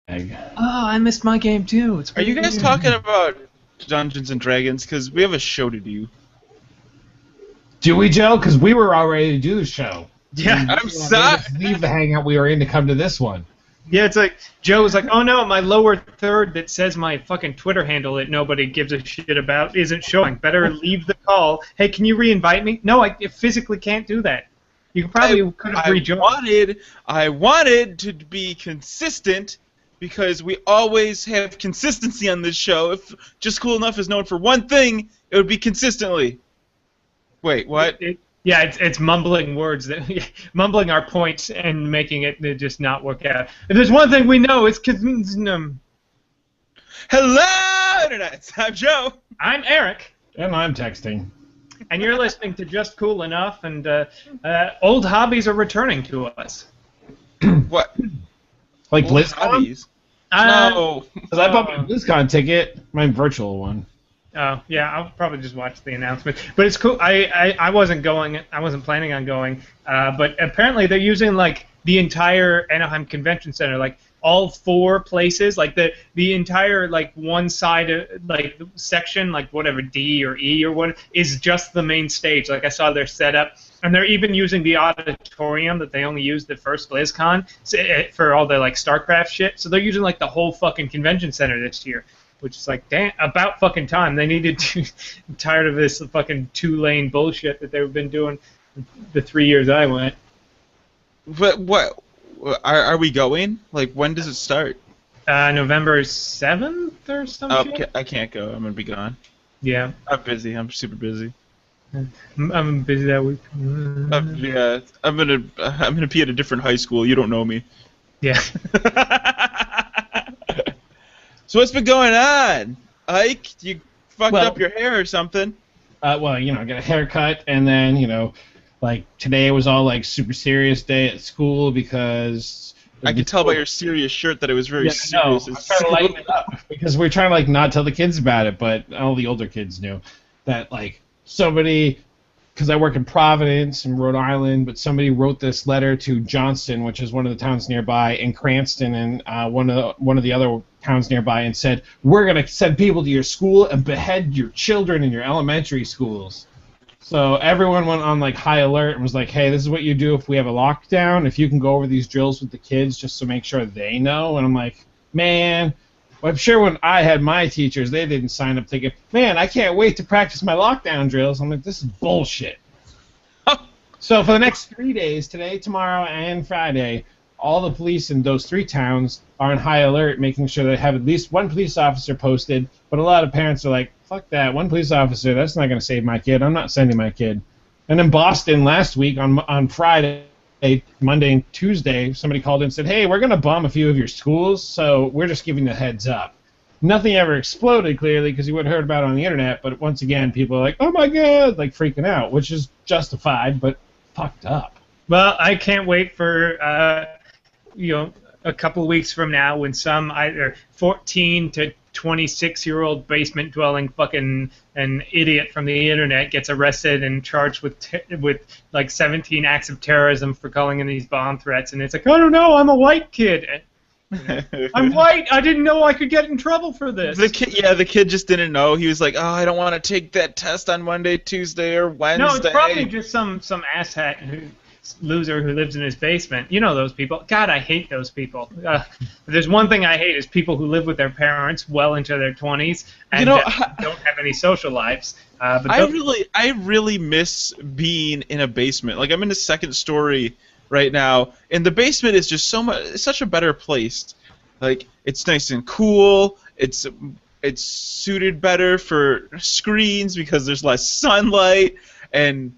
Oh, I missed my game too. Are you guys talking about Dungeons and Dragons? Because we have a show to do. Do we, Joe? Because we were all ready to do the show. Yeah, I'm sorry. Leave the hangout we were in to come to this one. Yeah, it's like Joe was like, "Oh no, my lower third that says my fucking Twitter handle that nobody gives a shit about isn't showing. Better leave the call. Hey, can you re-invite me? No, I physically can't do that. You probably could have rejoined. I wanted to be consistent because we always have consistency on this show. If Just Cool Enough is known for one thing, it would be consistently. Wait, what? Yeah, it's mumbling words, mumbling our points and making it just not work out. If there's one thing we know, it's Hello, Internet! I'm Joe. I'm Eric. And I'm texting. And you're listening to Just Cool Enough, and old hobbies are returning to us. What? Like Old BlizzCon? hobbies? No. Because I bought my BlizzCon ticket, my virtual one. Oh, yeah, I'll probably just watch the announcement. But it's cool. I wasn't going. I wasn't planning on going. But apparently they're using, like, the entire Anaheim Convention Center, like, all four places, like, the entire, like, one side, like, section, like, whatever, D or E or what, is just the main stage. Like, I saw their setup. And they're even using the auditorium that they only used at first BlizzCon for all the, like, StarCraft shit. So they're using, like, the whole fucking convention center this year. Which is like, damn, about fucking time. They needed to. I'm tired of this fucking two-lane bullshit that they've been doing the 3 years I went. But what? Are we going? Like, when does it start? November 7th or something? Oh, I can't go. I'm going to be gone. Yeah. I'm busy. I'm super busy. I'm busy that week. Yeah, I'm gonna be at a different high school. You don't know me. Yeah. So what's been going on, Ike? You fucked up your hair or something? Well, you know, I got a haircut, and then, you know, like, today was all, like, super serious day at school because... I could tell by your serious shirt that it was very serious. I'm trying to lighten it up because we're trying to, like, not tell the kids about it, but all the older kids knew that, like, somebody... Because I work in Providence in Rhode Island, but somebody wrote this letter to Johnston, which is one of the towns nearby, and Cranston, and one of the other towns nearby, and said, "We're gonna send people to your school and behead your children in your elementary schools." So everyone went on, like, high alert and was like, "Hey, this is what you do if we have a lockdown. If you can go over these drills with the kids, just to make sure they know." And I'm like, man. Well, I'm sure when I had my teachers, they didn't sign up thinking, "Man, I can't wait to practice my lockdown drills." I'm like, this is bullshit. So for the next 3 days, today, tomorrow, and Friday, all the police in those three towns are on high alert, making sure they have at least one police officer posted. But a lot of parents are like, fuck that, one police officer, that's not going to save my kid. I'm not sending my kid. And in Boston last week, on Friday, Monday and Tuesday, somebody called in and said, "Hey, we're going to bomb a few of your schools, so we're just giving you a heads up." Nothing ever exploded, clearly, because you would have heard about it on the internet, but once again, people are like, "Oh my god," like freaking out, which is justified, but fucked up. Well, I can't wait for, a couple of weeks from now when some either 14 to 26-year-old basement-dwelling fucking an idiot from the internet gets arrested and charged with like 17 acts of terrorism for calling in these bomb threats, and it's like, "I don't know, I'm a white kid." I'm white. I didn't know I could get in trouble for this. The kid just didn't know. He was like, "Oh, I don't want to take that test on Monday, Tuesday, or Wednesday." No, it's probably just some asshat loser who lives in his basement. You know those people. God, I hate those people. If there's one thing I hate is people who live with their parents well into their 20s and don't have any social lives. But I really miss being in a basement. Like, I'm in the second story right now, and the basement is just such a better place. Like, it's nice and cool. It's suited better for screens because there's less sunlight and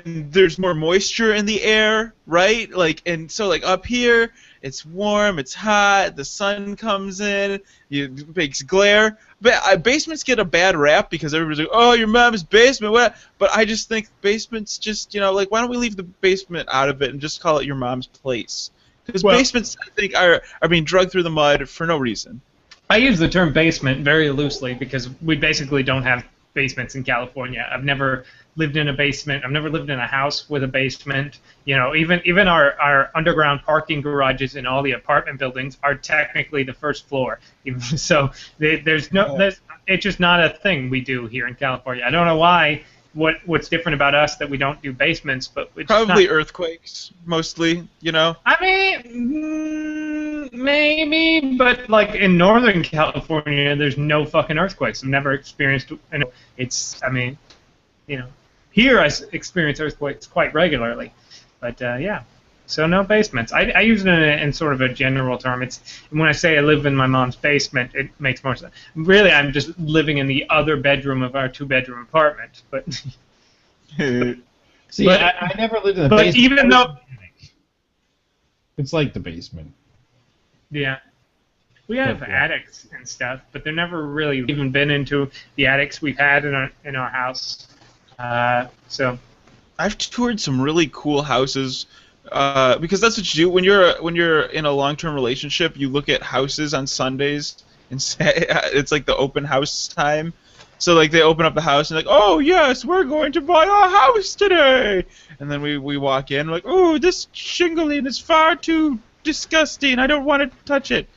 there's more moisture in the air, right? Like, and so, like, up here, it's warm, it's hot, the sun comes in, it makes glare. But basements get a bad rap because everybody's like, "Oh, your mom's basement." What? But I just think basements just, like, why don't we leave the basement out of it and just call it your mom's place? Because basements, I think, are being dragged through the mud for no reason. I use the term basement very loosely because we basically don't have basements in California. I've never lived in a basement. I've never lived in a house with a basement. You know, even our underground parking garages in all the apartment buildings are technically the first floor. So it's just not a thing we do here in California. I don't know why. What's different about us that we don't do basements, but it's Probably not. earthquakes, mostly, you know? I mean, maybe, but like in Northern California, there's no fucking earthquakes. I've never experienced. I mean, you know, here I experience earthquakes quite regularly, but yeah. So no basements. I use it in sort of a general term. It's when I say I live in my mom's basement, it makes more sense. Really, I'm just living in the other bedroom of our 2-bedroom apartment. But See, but- I never lived in a but basement. even though- It's like the basement. yeah, we have But, yeah. attics and stuff, but they've never really even been into the attics we've had in our house. So I've toured some really cool houses because that's what you do when you're in a long-term relationship. You look at houses on Sundays and say it's like the open house time. So like they open up the house and like, oh yes, we're going to buy a house today, and then we walk in like, oh, this shingling is far too disgusting. I don't want to touch it.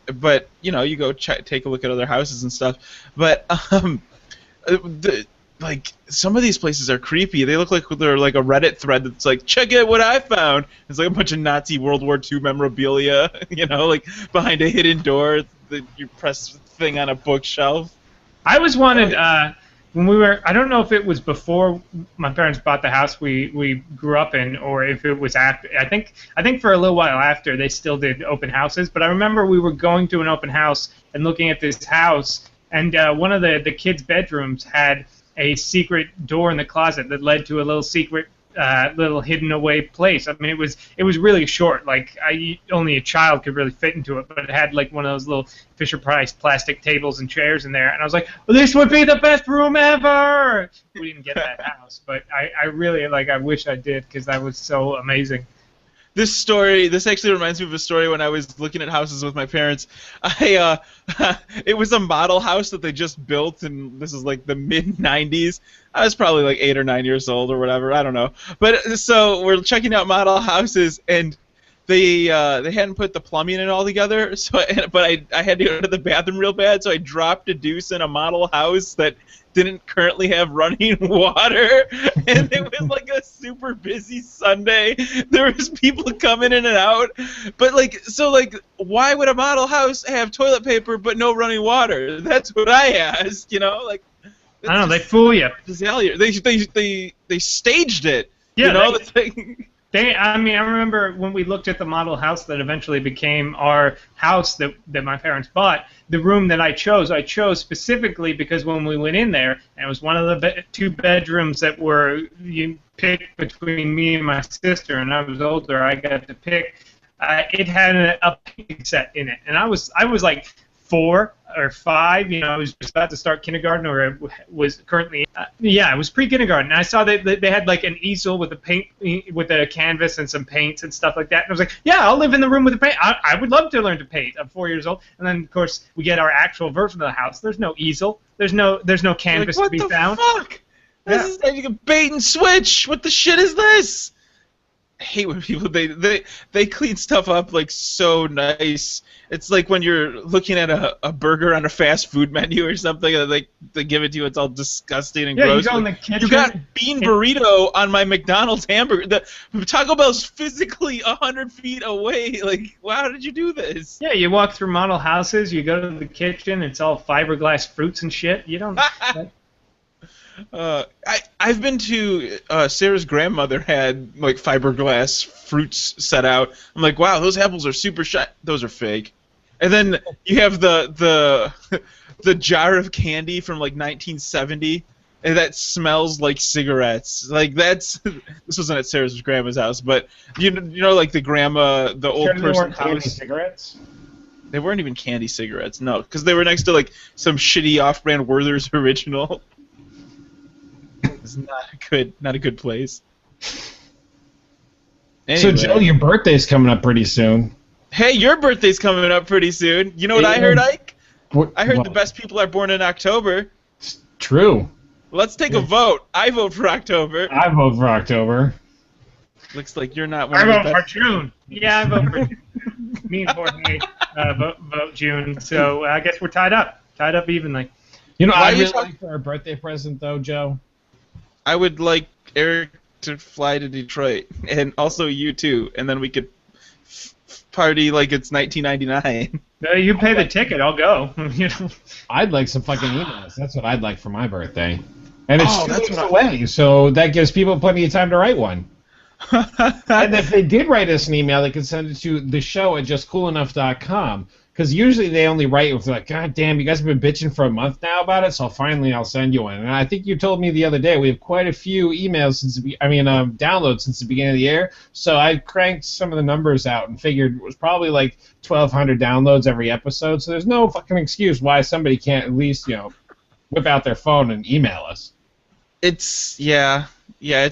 But you know, you go take a look at other houses and stuff. But like some of these places are creepy. They look like they're like a Reddit thread that's like, check out what I found. It's like a bunch of Nazi World War II memorabilia, you know, like behind a hidden door that you press thing on a bookshelf. I was wanted when we were. I don't know if it was before my parents bought the house we grew up in, or if it was after. I think for a little while after they still did open houses. But I remember we were going to an open house and looking at this house, and one of the kids' bedrooms had a secret door in the closet that led to a little secret, little hidden away place. I mean, it was really short. Like only a child could really fit into it, but it had like one of those little Fisher-Price plastic tables and chairs in there. And I was like, well, this would be the best room ever. We didn't get that house, but I really I wish I did because that was so amazing. This actually reminds me of a story when I was looking at houses with my parents. It was a model house that they just built, and this is like the mid-'90s. I was probably like 8 or 9 years old or whatever, I don't know. But so we're checking out model houses, and they hadn't put the plumbing in all together. But I had to go to the bathroom real bad, so I dropped a deuce in a model house that didn't currently have running water, and it was like a super busy Sunday. There was people coming in and out, but why would a model house have toilet paper but no running water? That's what I asked, you know, like. I don't know, they fool you. They staged it. Yeah, you know, I mean, I remember when we looked at the model house that eventually became our house that my parents bought, the room that I chose specifically because when we went in there, and it was one of the 2 bedrooms that were, you picked between me and my sister, and I was older, I got to pick, it had a painting set in it, and I was like 4 or 5, you know, I was just about to start kindergarten, or it was currently, it was pre-kindergarten. And I saw that they had like an easel with a canvas and some paints and stuff like that. And I was like, yeah, I'll live in the room with the paint. I would love to learn to paint. I'm 4 years old. And then of course we get our actual version of the house. There's no easel. There's no canvas to be found. What the fuck? This is like a bait and switch. What the shit is this? I hate when people they clean stuff up like so nice. It's like when you're looking at a burger on a fast food menu or something, and they give it to you. It's all disgusting and gross. You go in the kitchen. You got bean burrito on my McDonald's hamburger. The Taco Bell's physically 100 feet away. Like, wow, how did you do this? Yeah, you walk through model houses. You go to the kitchen. It's all fiberglass fruits and shit. You don't. I've been to Sarah's grandmother had like fiberglass fruits set out. I'm like, wow, those apples are super shy. Those are fake. And then you have the jar of candy from like 1970, and that smells like cigarettes. Like this wasn't at Sarah's grandma's house, but you know like the old person's house. Cigarettes? They weren't even candy cigarettes, no, because they were next to like some shitty off-brand Werther's Original. It's not a good place. Anyway. So, Joe, your birthday's coming up pretty soon. Hey, your birthday's coming up pretty soon. You know what I heard, Ike? I heard what? the best people are born in October. True. Let's take a vote. I vote for October. I vote for October. Looks like you're not one I of the vote for best. June. Yeah, I vote for June. Me and Jorge vote June. So I guess we're tied up evenly. You know, Why I are you really talking- like for our birthday present, though, Joe. I would like Eric to fly to Detroit, and also you too, and then we could party like it's 1999. You pay the ticket, I'll go. You know. I'd like some fucking emails. That's what I'd like for my birthday. And it's Oh, 2 that's weeks what away, so that gives people plenty of time to write one. And if they did write us an email, they could send it to the show at justcoolenough.com. Because usually they only write with like, God damn, you guys have been bitching for a month now about it, so finally I'll send you one. And I think you told me the other day we have quite a few emails downloads since the beginning of the year. So I cranked some of the numbers out and figured it was probably like 1,200 downloads every episode. So there's no fucking excuse why somebody can't at least, whip out their phone and email us. It's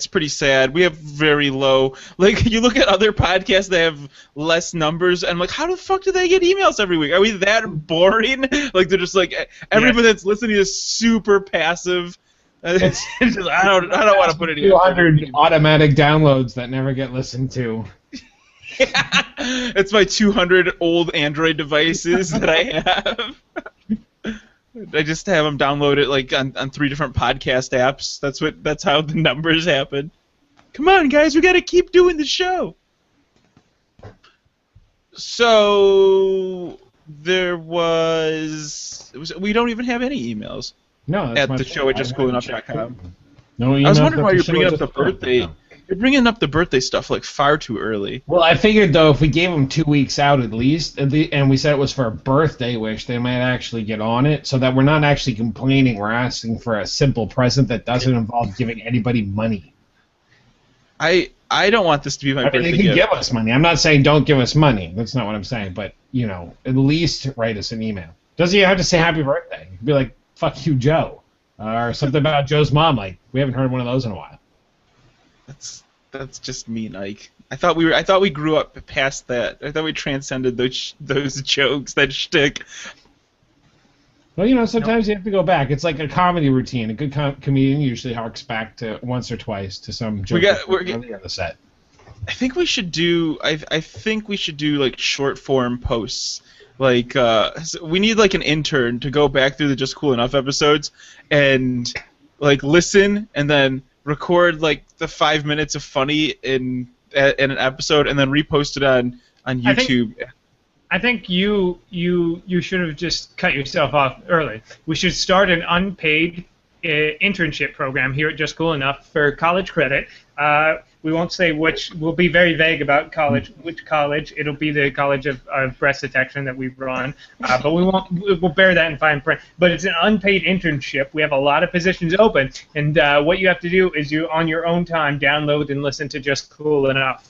pretty sad. We have very low. Like, you look at other podcasts that have less numbers, and I'm like, how the fuck do they get emails every week? Are we that boring? Like, they're just like everybody that's listening is super passive. It's just, I don't want to put it in. 200 automatic downloads that never get listened to. It's my 200 old Android devices that I have. I just have them downloaded like on 3 different podcast apps. That's how the numbers happen. Come on, guys, we got to keep doing the show. So we don't even have any emails No, that's at my the point. show at I haven't justcoolenough.com. checked. No, I was wondering why you're show bringing at up the birthday. justcoolenough.com. You're bringing up the birthday stuff like far too early. Well, I figured though if we gave them 2 weeks out at least, and we said it was for a birthday wish, they might actually get on it, so that we're not actually complaining. We're asking for a simple present that doesn't involve giving anybody money. I don't want this to be my I mean, birthday they can gift. give us money. I'm not saying don't give us money. That's not what I'm saying. But at least write us an email. Doesn't you have to say happy birthday? Be like, fuck you, Joe, or something about Joe's mom. Like, we haven't heard one of those in a while. That's just mean, Ike. I thought we grew up past that. I thought we transcended those jokes, that shtick. Well, sometimes you have to go back. It's like a comedy routine. A good comedian usually harks back to once or twice to some joke on the other set. I think we should do. I think we should do like short form posts. Like we need like an intern to go back through the Just Cool Enough episodes and like listen and then record like the 5 minutes of funny in an episode and then repost it on YouTube. I think you should have just cut yourself off early. We should start an unpaid internship program here at Just Cool Enough for college credit. We won't say which. We'll be very vague about college. Which college? It'll be the College of Breast Detection that we've run, but we won't. We'll bear that in fine print. But it's an unpaid internship. We have a lot of positions open, and what you have to do is you, on your own time, download and listen to Just Cool Enough.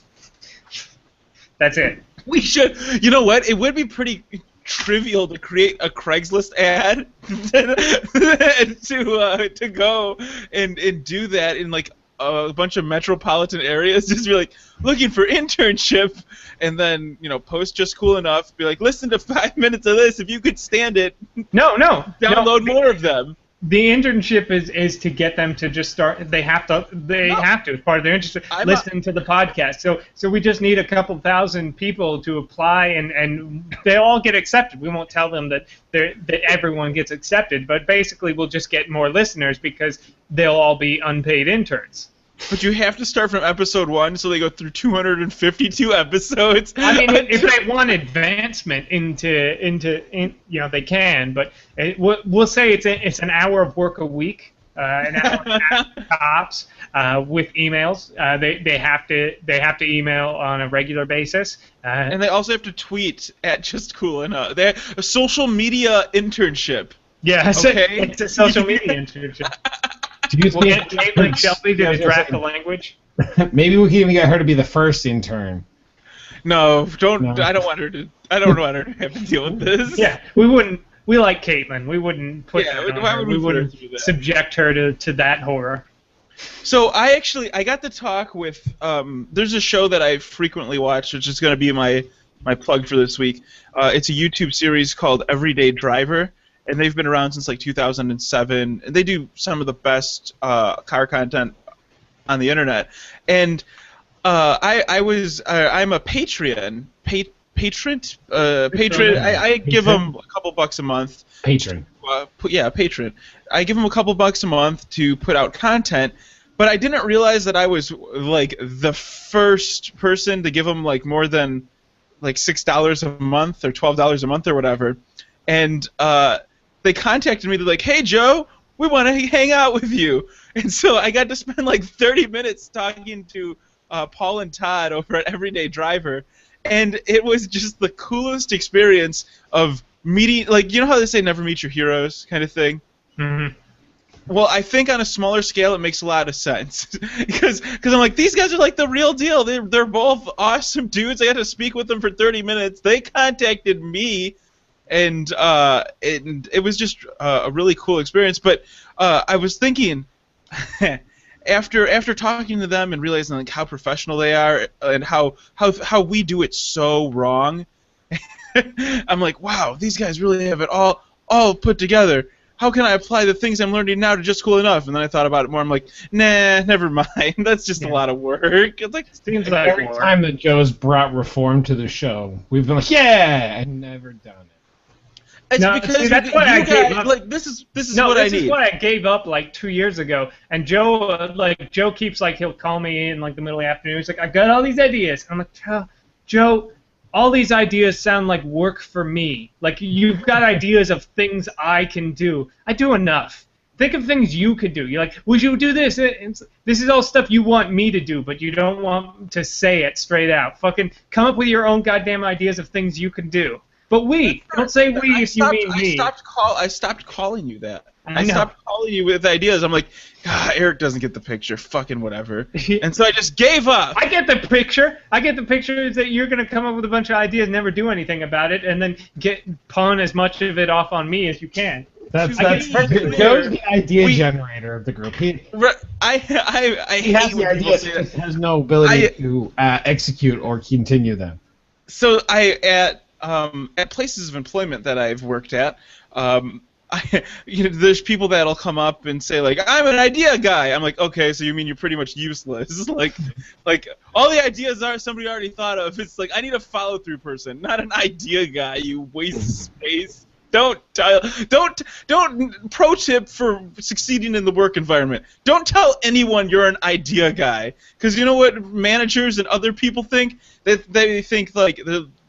That's it. We should. You know what? It would be pretty trivial to create a Craigslist ad to go and do that in like a bunch of metropolitan areas. Just be like looking for internship, and then post Just Cool Enough. Be like, listen to 5 minutes of this. If you could stand it, No. download more of them. The internship is to get them to just start. They have to. As part of their internship, listen to the podcast. So we just need a couple thousand people to apply, and they all get accepted. We won't tell them that everyone gets accepted, but basically we'll just get more listeners because they'll all be unpaid interns. But you have to start from episode 1, so they go through 252 episodes. I mean, if they want advancement into they can. But we'll say it's an hour of work a week, an hour and a half tops, with emails. They have to email on a regular basis. And they also have to tweet at Just Cool Enough. They have a social media internship. Yeah, Okay. It's a social media internship. Do you We'll think get Caitlin Shelby to draft the language. maybe we can even get her to be the first intern? No, don't. No. I don't want her to. I don't want her to have to deal with this. Yeah, we wouldn't. We like Caitlin. We wouldn't put Yeah, that on why her. would We we put her wouldn't through that? subject her to that horror. So I got to talk with. There's a show that I frequently watch, which is going to be my plug for this week. It's a YouTube series called Everyday Driver, and they've been around since like 2007, and they do some of the best car content on the internet. And I'm a patron. I give them a couple bucks a month. Patron. Patron. I give them a couple bucks a month to put out content, but I didn't realize that I was like the first person to give them like more than like $6 a month or $12 a month or whatever. And they contacted me. They're like, "Hey Joe, we want to hang out with you." And so I got to spend like 30 minutes talking to Paul and Todd over at Everyday Driver, and it was just the coolest experience of meeting, like, you know how they say never meet your heroes kind of thing? Mm-hmm. Well, I think on a smaller scale it makes a lot of sense because I'm like, these guys are like the real deal. They're both awesome dudes. I had to speak with them for 30 minutes. They contacted me, and it was just a really cool experience. But I was thinking, after talking to them and realizing like how professional they are and how we do it so wrong, I'm like, wow, these guys really have it all put together. How can I apply the things I'm learning now to Just Cool Enough? And then I thought about it more. I'm like, nah, never mind. That's just a lot of work. It's like, seems like every time that Joe's brought reform to the show, we've been like, yeah, and never done it. It's no, because see, that's what I gave up. Like, this is no, what I need. This is what I gave up like 2 years ago. And Joe keeps like, he'll call me in like the middle of the afternoon. He's like, I got all these ideas. I'm like, Joe, all these ideas sound like work for me. Like, you've got ideas of things I can do. I do enough. Think of things you could do. You're like, would you do this? This is all stuff you want me to do, but you don't want to say it straight out. Fucking come up with your own goddamn ideas of things you can do. But don't say we if you mean me. I stopped calling you that. I stopped calling you with ideas. I'm like, God, Eric doesn't get the picture. Fucking whatever. And so I just gave up. I get the picture. I get the picture is that you're going to come up with a bunch of ideas, never do anything about it, and then pawn as much of it off on me as you can. That's perfect. Joe's the idea generator of the group. He has the ideas, he just has no ability to execute or continue them. So at places of employment that I've worked at, there's people that'll come up and say like, I'm an idea guy. I'm like, okay, so you mean you're pretty much useless? like all the ideas are somebody already thought of. It's like, I need a follow through person, not an idea guy. You waste of space. Don't pro tip for succeeding in the work environment. Don't tell anyone you're an idea guy, because you know what managers and other people think? They think like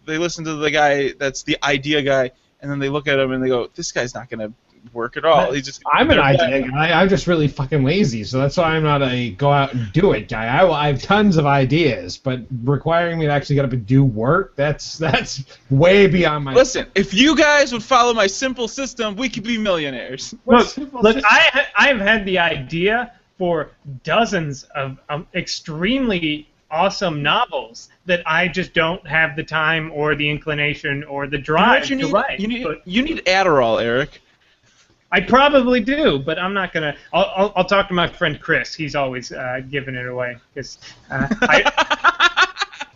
they listen to the guy that's the idea guy, and then they look at him and they go, this guy's not going to work at all. I'm an idea guy. I'm just really fucking lazy, so that's why I'm not a go out and do it guy. I have tons of ideas, but requiring me to actually get up and do work, that's way beyond my... Listen, if you guys would follow my simple system, we could be millionaires. Look, I have had the idea for dozens of extremely awesome novels that I just don't have the time or the inclination or the drive to write. You need Adderall, Eric. I probably do, but I'm not gonna. I'll talk to my friend Chris. He's always giving it away because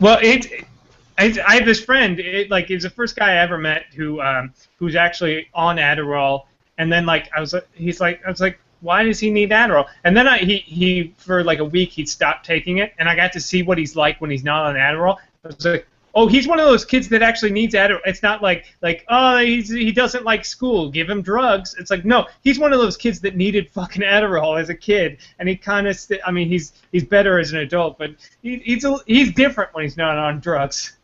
well, I have this friend. He's the first guy I ever met who's actually on Adderall, and then I was like, why does he need Adderall? And then he for like a week he'd stopped taking it, and I got to see what he's like when he's not on Adderall. I was like, oh, he's one of those kids that actually needs Adderall. It's not like oh, he doesn't like school, give him drugs. It's like, no, he's one of those kids that needed fucking Adderall as a kid, and he kind of he's better as an adult, but he's different when he's not on drugs.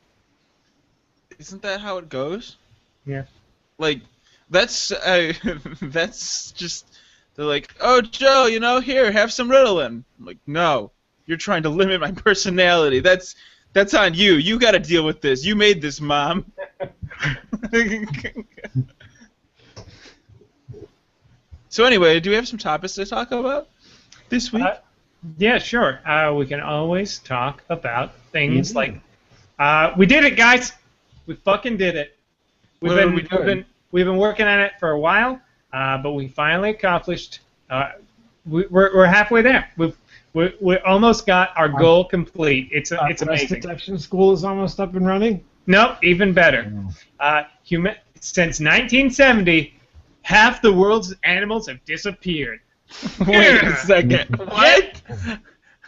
Isn't that how it goes? Yeah. Like that's just. They're like, oh, Joe, here, have some Ritalin. I'm like, no, you're trying to limit my personality. That's on you. You got to deal with this. You made this, Mom. So anyway, do we have some topics to talk about this week? Yeah, sure. We can always talk about things like we did it, guys. We fucking did it. We've been working on it for a while. But we finally accomplished. We're halfway there. We almost got our goal complete. It's amazing. Detection School is almost up and running. Nope, even better. Since 1970, half the world's animals have disappeared. Wait a second. What?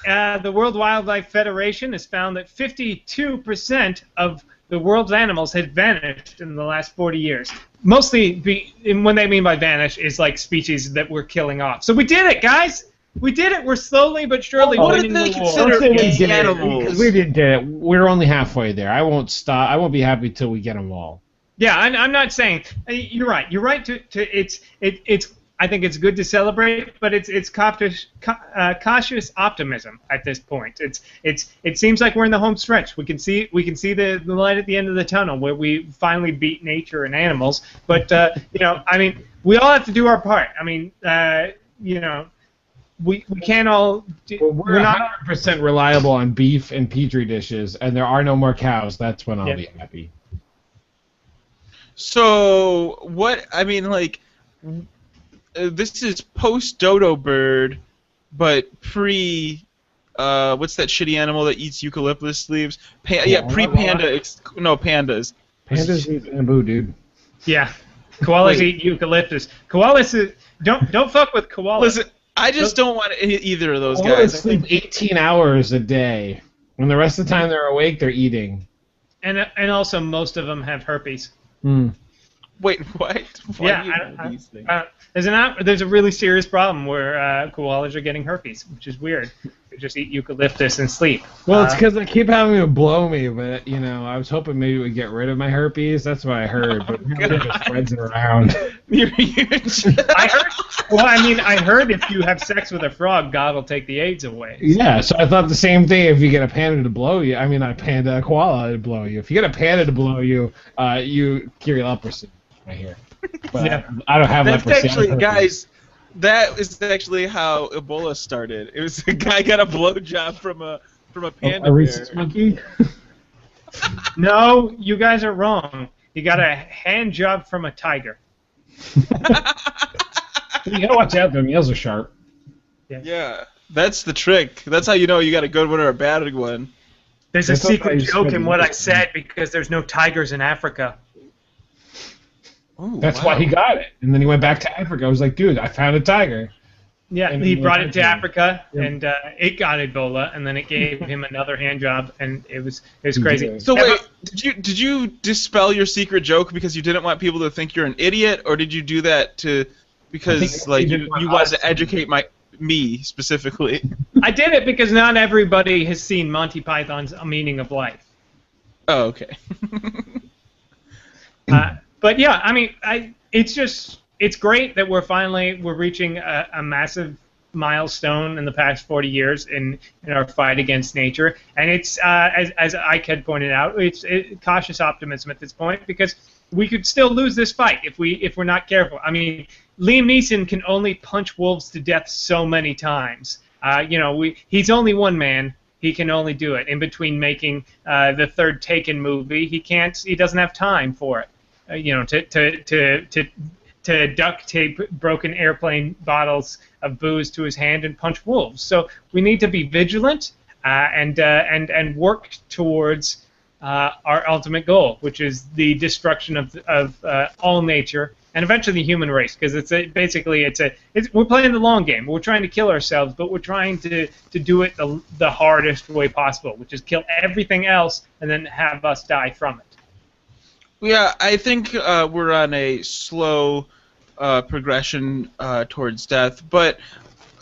The World Wildlife Federation has found that 52% of the world's animals had vanished in the last 40 years. Mostly, and what they mean by vanish is like species that we're killing off. So we did it, guys! We did it! We're slowly but surely What winning did they the war. consider Don't say we did it, animals? because we didn't do it. We're only halfway there. I won't stop. I won't be happy till we get them all. Yeah, I'm not saying you're right. You're right. It's I think it's good to celebrate, but it's cautious optimism at this point. It seems like we're in the home stretch. We can see the light at the end of the tunnel where we finally beat nature and animals. But I mean, we all have to do our part. I mean, we can't all. We're not 100% reliable on beef and petri dishes, and there are no more cows. That's when I'll be happy. So what? I mean, like, this is post Dodo Bird, but pre. What's that shitty animal that eats eucalyptus leaves? Pre panda. No, pandas. Pandas eat bamboo, dude. Yeah, koalas eat eucalyptus. Koalas don't fuck with koalas. Listen, I just don't want either of those Koalas guys. sleep 18 hours a day. When the rest of the time they're awake, they're eating. And also most of them have herpes. Wait, what? Why do you know these things? There's a really serious problem where koalas are getting herpes, which is weird. They just eat eucalyptus and sleep. Well, it's because they keep having to blow me, but I was hoping maybe it would get rid of my herpes. That's what I heard, but it just spreads it around. I heard if you have sex with a frog, God will take the AIDS away. Yeah, so I thought the same thing. If you get a panda to blow you, a koala to blow you. If you get a panda to blow you, you cure leprosy. Right here. But Yeah. I don't have That's leprosy. actually, guys, that is actually how Ebola started. It was a guy got a blowjob from a panda a rhesus bear. monkey. No, you guys are wrong. He got a hand job from a tiger. You gotta watch out. Their nails are sharp. Yeah, that's the trick. That's how you know you got a good one or a bad one. There's a That's secret okay, joke in what I it's- said because there's no tigers in Africa. Ooh, That's wow. why he got it. And then he went back to Africa. I was like, dude, I found a tiger. Yeah, And he then brought he it to went Africa, Yeah. and it got Ebola, and then it gave him another hand job, and it was crazy. did. So Yeah, wait, did you dispel your secret joke because you didn't want people to think you're an idiot, or did you do that because think like he you didn't want wanted us to educate me specifically? I did it because not everybody has seen Monty Python's A Meaning of Life. Oh, okay. But yeah, I mean, it's great that we're reaching a massive milestone in the past 40 years in our fight against nature, and it's as Ike had pointed out, it's cautious optimism at this point because we could still lose this fight if we're not careful. I mean, Liam Neeson can only punch wolves to death so many times. He's only one man. He can only do it. In between making the third Taken movie, he doesn't have time for it. To duct tape broken airplane bottles of booze to his hand and punch wolves. So we need to be vigilant and work towards our ultimate goal, which is the destruction of all nature and eventually the human race. Because we're playing the long game. We're trying to kill ourselves, but we're trying to do it the hardest way possible, which is kill everything else and then have us die from it. Yeah, I think we're on a slow progression towards death. But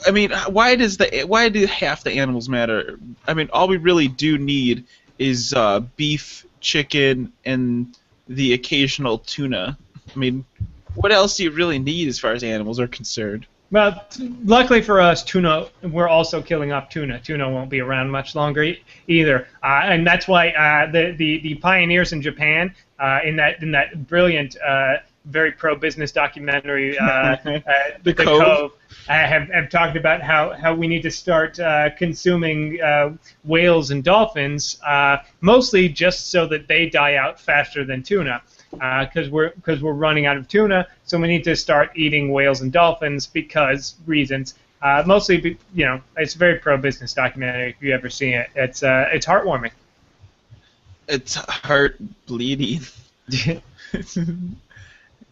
I mean, why do half the animals matter? I mean, all we really do need is beef, chicken, and the occasional tuna. I mean, what else do you really need as far as animals are concerned? Well, luckily for us, tuna, we're also killing off tuna. Tuna won't be around much longer either, and that's why the pioneers in Japan, in that brilliant, very pro-business documentary, The Cove, have talked about how we need to start consuming whales and dolphins, mostly just so that they die out faster than tuna. Because we're running out of tuna, so we need to start eating whales and dolphins because reasons. Mostly, it's a very pro-business documentary. If you ever seen it, it's heartwarming. It's heart bleeding.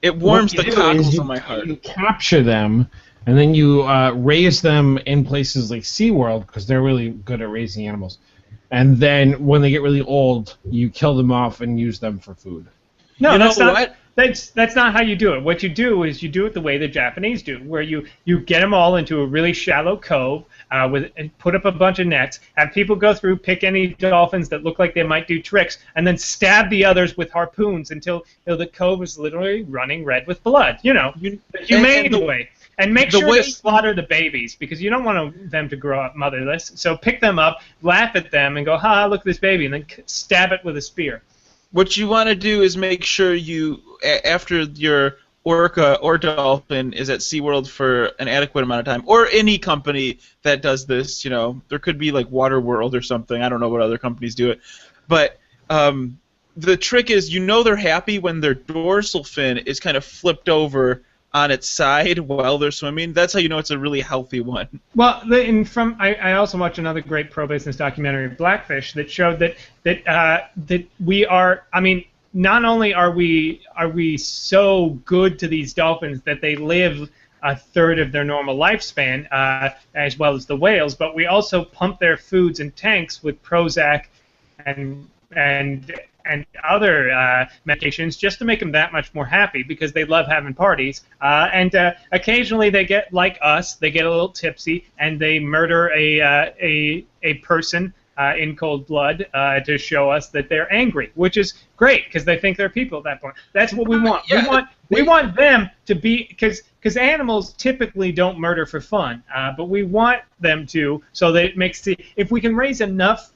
It warms What the you do is cockles you- of my heart. You capture them, and then you raise them in places like SeaWorld, because they're really good at raising animals. And then when they get really old, you kill them off and use them for food. No, You know that's not. what? That's not how you do it. What you do is you do it the way the Japanese do, where you get them all into a really shallow cove and put up a bunch of nets, have people go through, pick any dolphins that look like they might do tricks, and then stab the others with harpoons until the cove is literally running red with blood. The humane way. And make the sure way- to slaughter the babies, because you don't want them to grow up motherless. So pick them up, laugh at them, and go, ha, look at this baby, and then stab it with a spear. What you want to do is make sure you, after your orca or dolphin is at SeaWorld for an adequate amount of time, or any company that does this, there could be like Waterworld or something. I don't know what other companies do it. But the trick is, they're happy when their dorsal fin is kind of flipped over on its side while they're swimming. That's how you know it's a really healthy one. Well, I also watched another great pro-business documentary, Blackfish, that showed that we are. I mean, not only are we so good to these dolphins that they live a third of their normal lifespan, as well as the whales, but we also pump their foods in tanks with Prozac and other medications just to make them that much more happy, because they love having parties. And occasionally they get, like us, they get a little tipsy and they murder a person in cold blood to show us that they're angry, which is great because they think they're people at that point. That's what we want. Yeah. We want them to be, because animals typically don't murder for fun, but we want them to, so that it makes if we can raise enough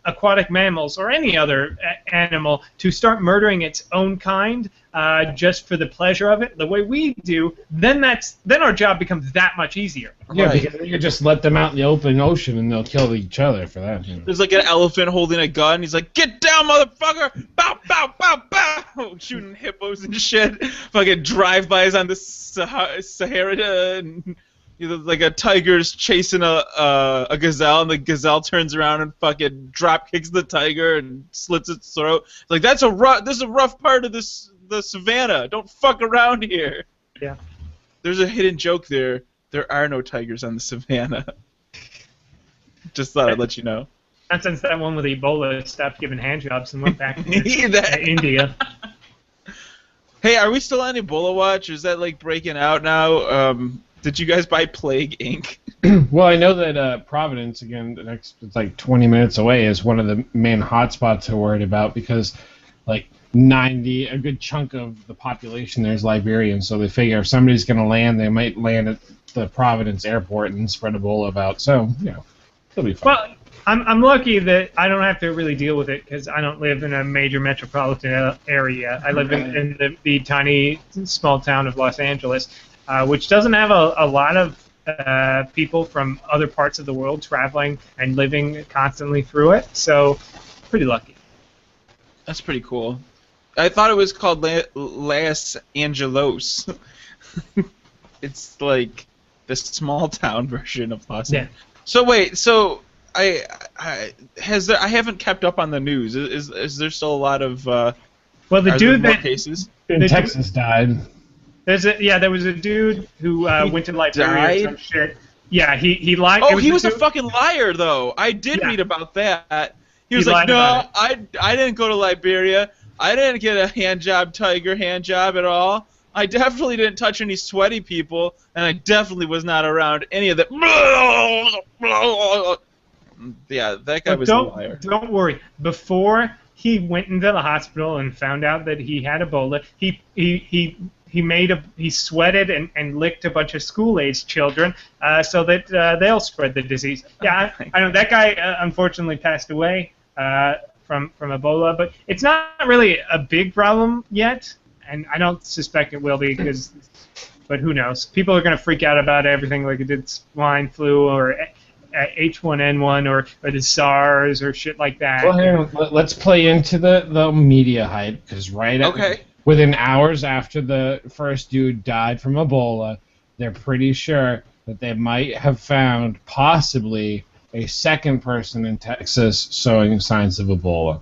aquatic mammals or any other animal to start murdering its own kind just for the pleasure of it, the way we do, then our job becomes that much easier. Yeah, Right. because you just let them out in the open ocean and they'll kill each other for that. There's like an elephant holding a gun. He's like, "Get down, motherfucker! Bow, bow, bow, bow!" Shooting hippos and shit. Fucking drive-bys on the Sahara, and like a tiger's chasing a gazelle, and the gazelle turns around and fucking drop kicks the tiger and slits its throat. Like, this is a rough part of the savannah. Don't fuck around here. Yeah. There's a hidden joke there. There are no tigers on the savannah. Just thought I'd let you know. Not since that one with Ebola stopped giving handjobs and went back to That- India. Hey, are we still on Ebola watch? Is that like breaking out now? Did you guys buy Plague Inc? Well, I know that Providence, again, it's like 20 minutes away, is one of the main hotspots they're worried about, because like a good chunk of the population there is Liberian, so they figure if somebody's going to land, they might land at the Providence airport and spread Ebola about. So, it'll be fun. Well, I'm lucky that I don't have to really deal with it because I don't live in a major metropolitan area. I live in the tiny small town of Los Angeles, which doesn't have a lot of people from other parts of the world traveling and living constantly through it. So, pretty lucky. That's pretty cool. I thought it was called Los Angelos. It's like the small town version of Los Angeles. So wait, I haven't kept up on the news. Is there still a lot of Well, the are there dude more that cases? In Texas died. there was a dude who went to Liberia or some shit. Yeah, he lied. Oh, he was a dude- fucking liar, though. I did read about that. He was like, lied no, about I didn't go to Liberia. I didn't get a tiger hand job at all. I definitely didn't touch any sweaty people, and I definitely was not around any of that. Yeah, that guy But was a liar. Don't worry. Before he went into the hospital and found out that he had Ebola, he sweated and licked a bunch of school-aged children so that they'll spread the disease. Yeah, I know that guy unfortunately passed away from Ebola, but it's not really a big problem yet, and I don't suspect it will be but who knows? People are going to freak out about everything like it did swine flu or H1N1 or the SARS or shit like that. Well, here, let's play into the media hype, because within hours after the first dude died from Ebola, they're pretty sure that they might have found possibly a second person in Texas showing signs of Ebola.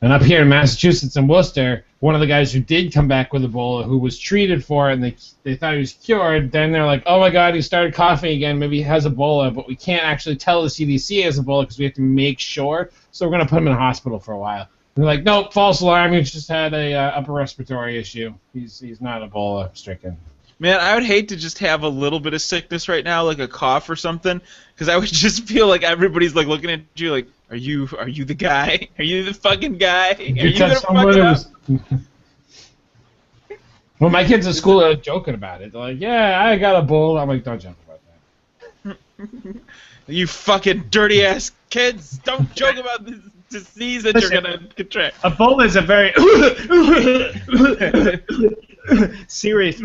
And up here in Massachusetts and Worcester, one of the guys who did come back with Ebola, who was treated for it, and they thought he was cured, then they're like, oh my god, he started coughing again, maybe he has Ebola, but we can't actually tell the CDC he has Ebola because we have to make sure, so we're going to put him in a hospital for a while. And they're like, nope, false alarm, he's just had a upper respiratory issue. He's not Ebola stricken. Man, I would hate to just have a little bit of sickness right now, like a cough or something, because I would just feel like everybody's like looking at you like, are you the guy? Are you the fucking guy? Are you gonna fuck it up? Well, my kids at school are joking about it. They're like, yeah, I got Ebola. I'm like, don't joke about that. You fucking dirty ass kids! Don't joke about this disease that you're gonna contract. Ebola is a very serious.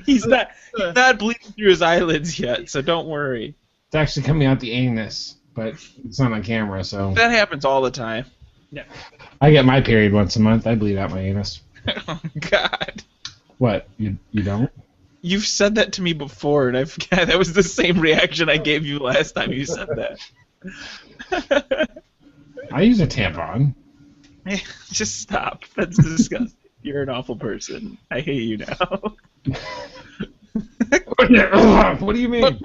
He's not bleeding through his eyelids yet, so don't worry. It's actually coming out the anus, but it's not on camera, so. That happens all the time. Yeah. I get my period once a month. I bleed out my anus. Oh God. What? You don't? You've said that to me before, and that was the same reaction I gave you last time you said that. I use a tampon. Just stop. That's disgusting. You're an awful person. I hate you now. What do you mean?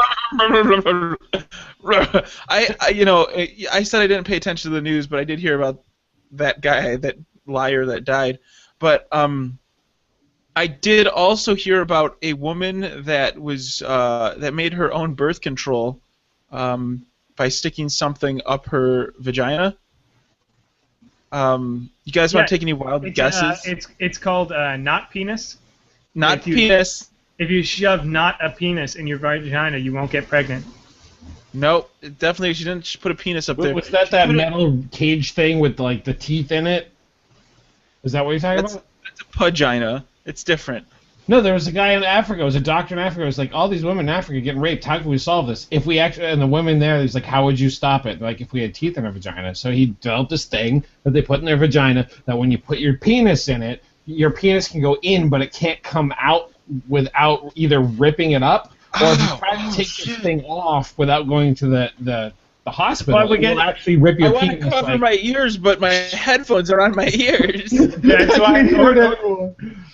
I said I didn't pay attention to the news, but I did hear about that guy, that liar that died. But I did also hear about a woman that was that made her own birth control by sticking something up her vagina. You guys want to take any wild guesses? It's called not penis. Not penis. If you shove not a penis in your vagina, you won't get pregnant. Nope, definitely she didn't put a penis up there. Was that metal cage thing with like the teeth in it? Is that what you're talking about? That's a pugina. It's different. No, there was a guy in Africa. It was a doctor in Africa. It was like, all these women in Africa getting raped. How can we solve this? If we actually, and the women there, he's like, how would you stop it? Like, if we had teeth in our vagina. So he developed this thing that they put in their vagina that when you put your penis in it, your penis can go in, but it can't come out without either ripping it up or if you try to take this thing off without going to the hospital, it will actually rip your penis. I want to cover my ears, but my headphones are on my ears. That's why.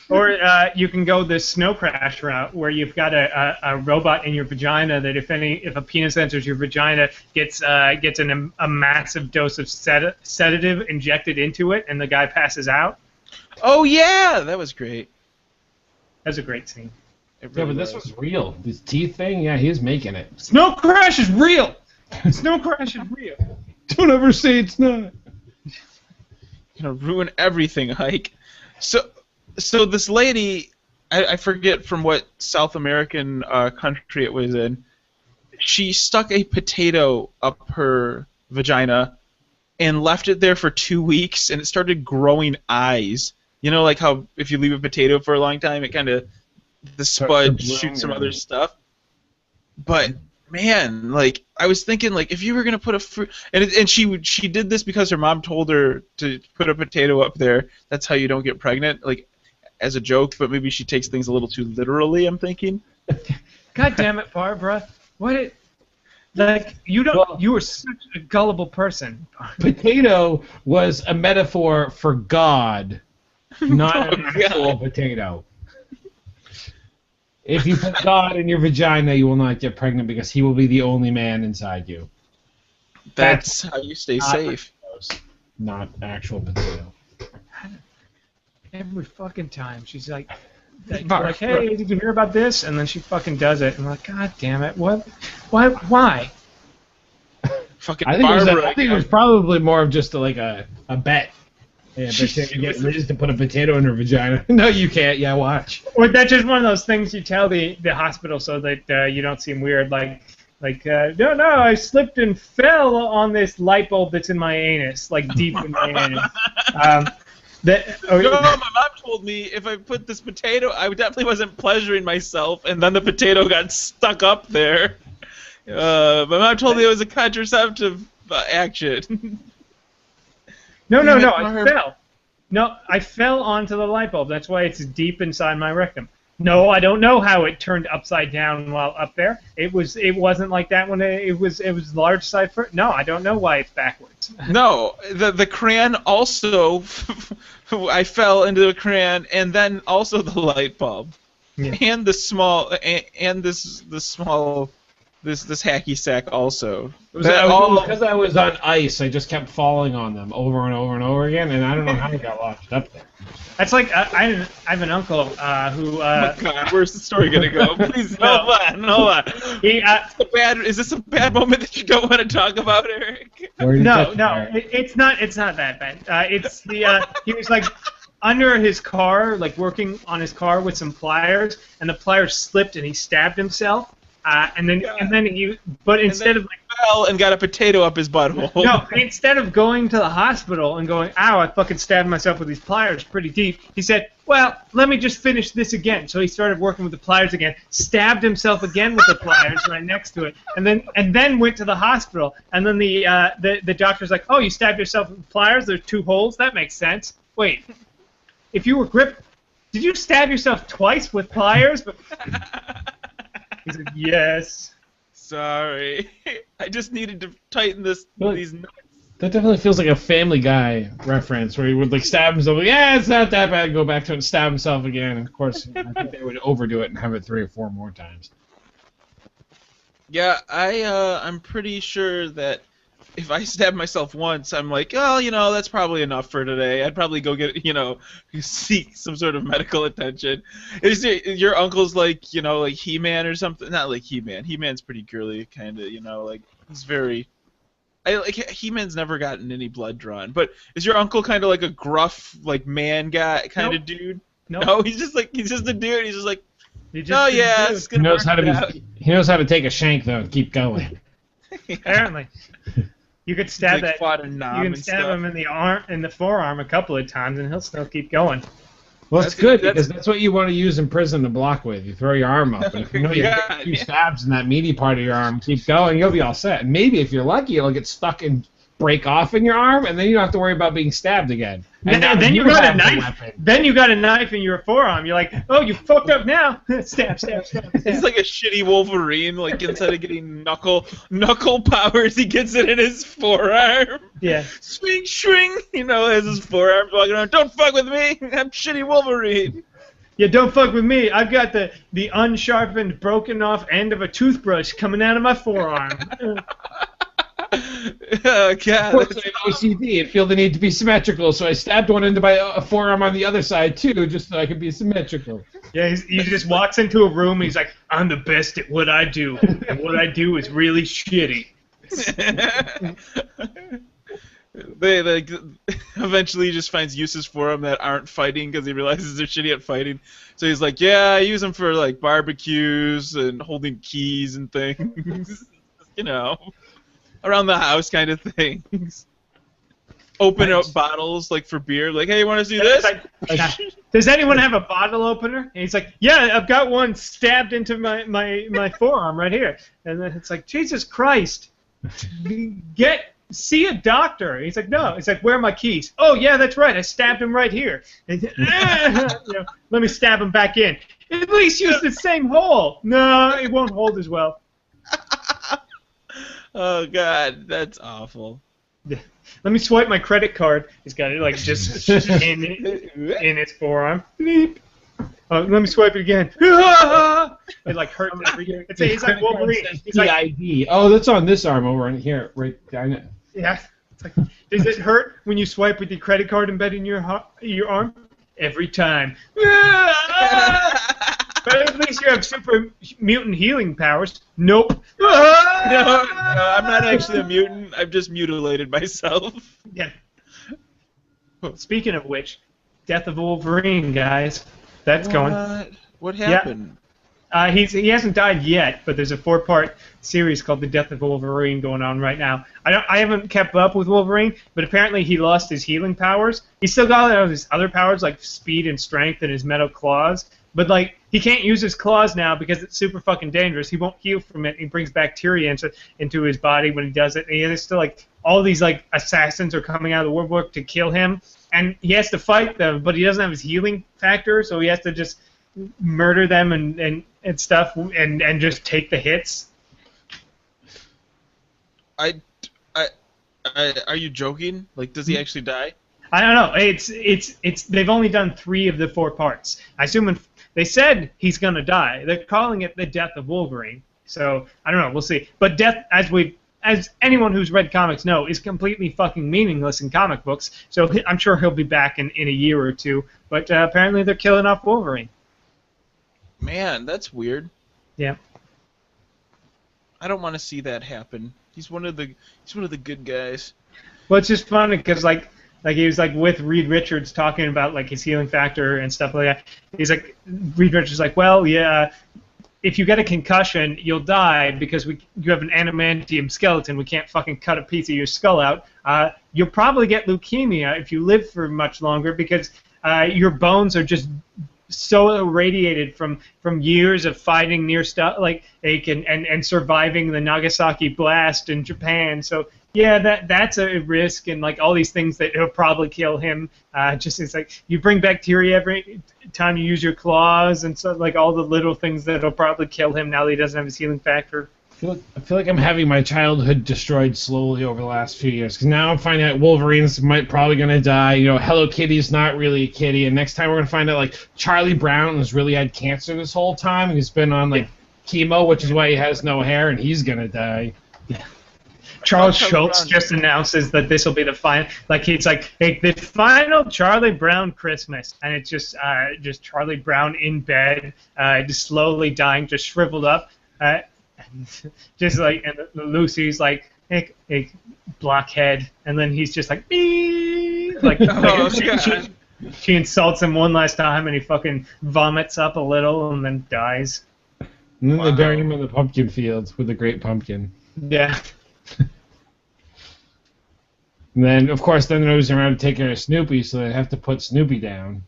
Or you can go the snow crash route, where you've got a robot in your vagina that if a penis enters your vagina, gets a massive dose of sedative injected into it, and the guy passes out. Oh yeah, that was great. That's a great scene. Really this was real. This teeth thing, yeah, he's making it. Snow crash is real. Snow crash is real. Don't ever say it's not. You're gonna ruin everything, Hike. So this lady, I forget from what South American country it was in. She stuck a potato up her vagina and left it there for 2 weeks, and it started growing eyes. You know, like how if you leave a potato for a long time, it kind of the spud shoots some other stuff. But man, like I was thinking, like if you were gonna put a fruit, and she did this because her mom told her to put a potato up there. That's how you don't get pregnant, like as a joke. But maybe she takes things a little too literally. I'm thinking. God damn it, Barbara! You were such a gullible person. Potato was a metaphor for God, not an actual potato. If you put God in your vagina, you will not get pregnant because he will be the only man inside you. That's how you stay safe. Not actual potato. Every fucking time she's like, hey, did you hear about this? And then she fucking does it. And I'm like, God damn it, what? Why? Fucking I think it was probably more of just like a bet. Yeah, but you get Liz to put a potato in her vagina. No, you can't. Yeah, watch. Or that's just one of those things you tell the hospital so that you don't seem weird. Like no, I slipped and fell on this light bulb that's in my anus, like deep in my anus. No, my mom told me if I put this potato, I definitely wasn't pleasuring myself, and then the potato got stuck up there. My mom told me it was a contraceptive action. No, I fell. No, I fell onto the light bulb. That's why it's deep inside my rectum. No, I don't know how it turned upside down while up there. It wasn't like that when it was large side first. No, I don't know why it's backwards. No, the crayon also. I fell into the crayon, and then also the light bulb, and the small, and this hacky sack also. Because I was on ice, I just kept falling on them over and over and over again, and I don't know how I got locked up there. That's like I have an uncle who. Oh my God, where's the story gonna go? Please, hold on. Is this a bad moment that you don't want to talk about, Eric? No, it's not. It's not that bad. It's the he was like under his car, like working on his car with some pliers, and the pliers slipped, and he stabbed himself. And then instead of like fell and got a potato up his butthole. No, instead of going to the hospital and going, ow, I fucking stabbed myself with these pliers pretty deep, he said, well, let me just finish this again. So he started working with the pliers again, stabbed himself again with the pliers right next to it, and then went to the hospital. And then the doctor's like, oh, you stabbed yourself with pliers? There's 2 holes? That makes sense. Wait, if you were gripped, did you stab yourself twice with pliers? He's like, yes. Sorry. I just needed to tighten these nuts. That definitely feels like a Family Guy reference where he would like stab himself. Like, yeah, it's not that bad. Go back to it and stab himself again. And of course, I think they would overdo it and have it 3 or 4 more times. Yeah, I'm pretty sure that if I stab myself once, I'm like, oh, that's probably enough for today. I'd probably go get, seek some sort of medical attention. Is your uncle's like, like He-Man or something? Not like He-Man. He-Man's pretty girly, kind of, like, he's very... He-Man's never gotten any blood drawn. But is your uncle kind of like a gruff, like, man guy kind of dude? Nope. No, he's just a dude. He's just like, He knows how to take a shank, though, and keep going. Apparently. You could stab like You can stab him in the forearm a couple of times, and he'll still keep going. Well, that's good because that's what you want to use in prison to block with. You throw your arm up, and if you know you get a few stabs in that meaty part of your arm, keep going, you'll be all set. And maybe if you're lucky, it'll get stuck and break off in your arm, and then you don't have to worry about being stabbed again. And then you got a knife. Then you got a knife in your forearm. You're like, oh, you fucked up now. Stab. He's like a shitty Wolverine. Like instead of getting knuckle powers, he gets it in his forearm. Yeah. Swing. As his forearm walking around. Don't fuck with me. I'm shitty Wolverine. Yeah, don't fuck with me. I've got the unsharpened, broken off end of a toothbrush coming out of my forearm. Oh, God. Of course, I have OCD and feel the need to be symmetrical, so I stabbed one into my forearm on the other side, too, just so I could be symmetrical. Yeah, he just walks into a room and he's like, I'm the best at what I do, and what I do is really shitty. They eventually he just finds uses for them that aren't fighting because he realizes they're shitty at fighting. So he's like, yeah, I use them for like barbecues and holding keys and things, around the house kind of things. Open up bottles like for beer, like, hey, you want to do this? Does anyone have a bottle opener? And he's like, yeah, I've got one stabbed into my forearm right here. And then it's like, Jesus Christ, see a doctor. He's like, no. He's like, where are my keys? Oh, yeah, that's right. I stabbed him right here. And, let me stab him back in. At least use the same hole. No, it won't hold as well. Oh, God, that's awful. Yeah. Let me swipe my credit card. He's got it like just in his forearm. Beep. Let me swipe it again. It like hurts every. He's like Wolverine. He's like, PID. Oh, that's on this arm over in here, right down. Yeah. It's like, does it hurt when you swipe with your credit card embedded in your arm? Every time. But at least you have super mutant healing powers. Nope. No, I'm not actually a mutant. I've just mutilated myself. Yeah. Speaking of which, Death of Wolverine, guys. That's going. What happened? Yeah. He hasn't died yet, but there's a 4-part series called The Death of Wolverine going on right now. I haven't kept up with Wolverine, but apparently he lost his healing powers. He's still got all his other powers like speed and strength and his metal claws. But, like, he can't use his claws now because it's super fucking dangerous. He won't heal from it. He brings bacteria into his body when he does it. And there's still, like, all these, like, assassins are coming out of the woodwork to kill him. And he has to fight them, but he doesn't have his healing factor, so he has to just, murder them and stuff and just take the hits. Are you joking? Like, does he actually die? I don't know. It's they've only done 3 of the 4 parts. I assume they said he's gonna die. They're calling it the death of Wolverine. So I don't know. We'll see. But death, as anyone who's read comics know, is completely fucking meaningless in comic books. So I'm sure he'll be back in a year or 2. But apparently they're killing off Wolverine. Man, that's weird. Yeah. I don't want to see that happen. He's one of the good guys. Well, it's just funny because like he was like with Reed Richards talking about like his healing factor and stuff like that. He's like, Reed Richards is like, well, yeah, if you get a concussion, you'll die because you have an adamantium skeleton. We can't fucking cut a piece of your skull out. You'll probably get leukemia if you live for much longer because your bones are just so irradiated from years of fighting near stuff like and surviving the Nagasaki blast in Japan. So yeah, that's a risk, and like all these things that it'll probably kill him. Just it's like you bring bacteria every time you use your claws, and so like all the little things that'll probably kill him now that he doesn't have his healing factor. I feel like I'm having my childhood destroyed slowly over the last few years, because now I'm finding out Wolverine's probably going to die. You know, Hello Kitty's not really a kitty, and next time we're going to find out, like, Charlie Brown has really had cancer this whole time, and he's been on, like, chemo, which is why he has no hair, and he's going to die. Yeah. Charles Schultz just announces that this will be the final, like he's like, hey, the final Charlie Brown Christmas, and it's just Charlie Brown in bed, just slowly dying, just shriveled up. Just like, and Lucy's like, hey, blockhead, and then he's just like, like, she insults him one last time, and he fucking vomits up a little, and then dies. And then they bury him in the pumpkin field with the great pumpkin. Yeah. And then, of course, then they're around to take care of Snoopy, so they have to put Snoopy down.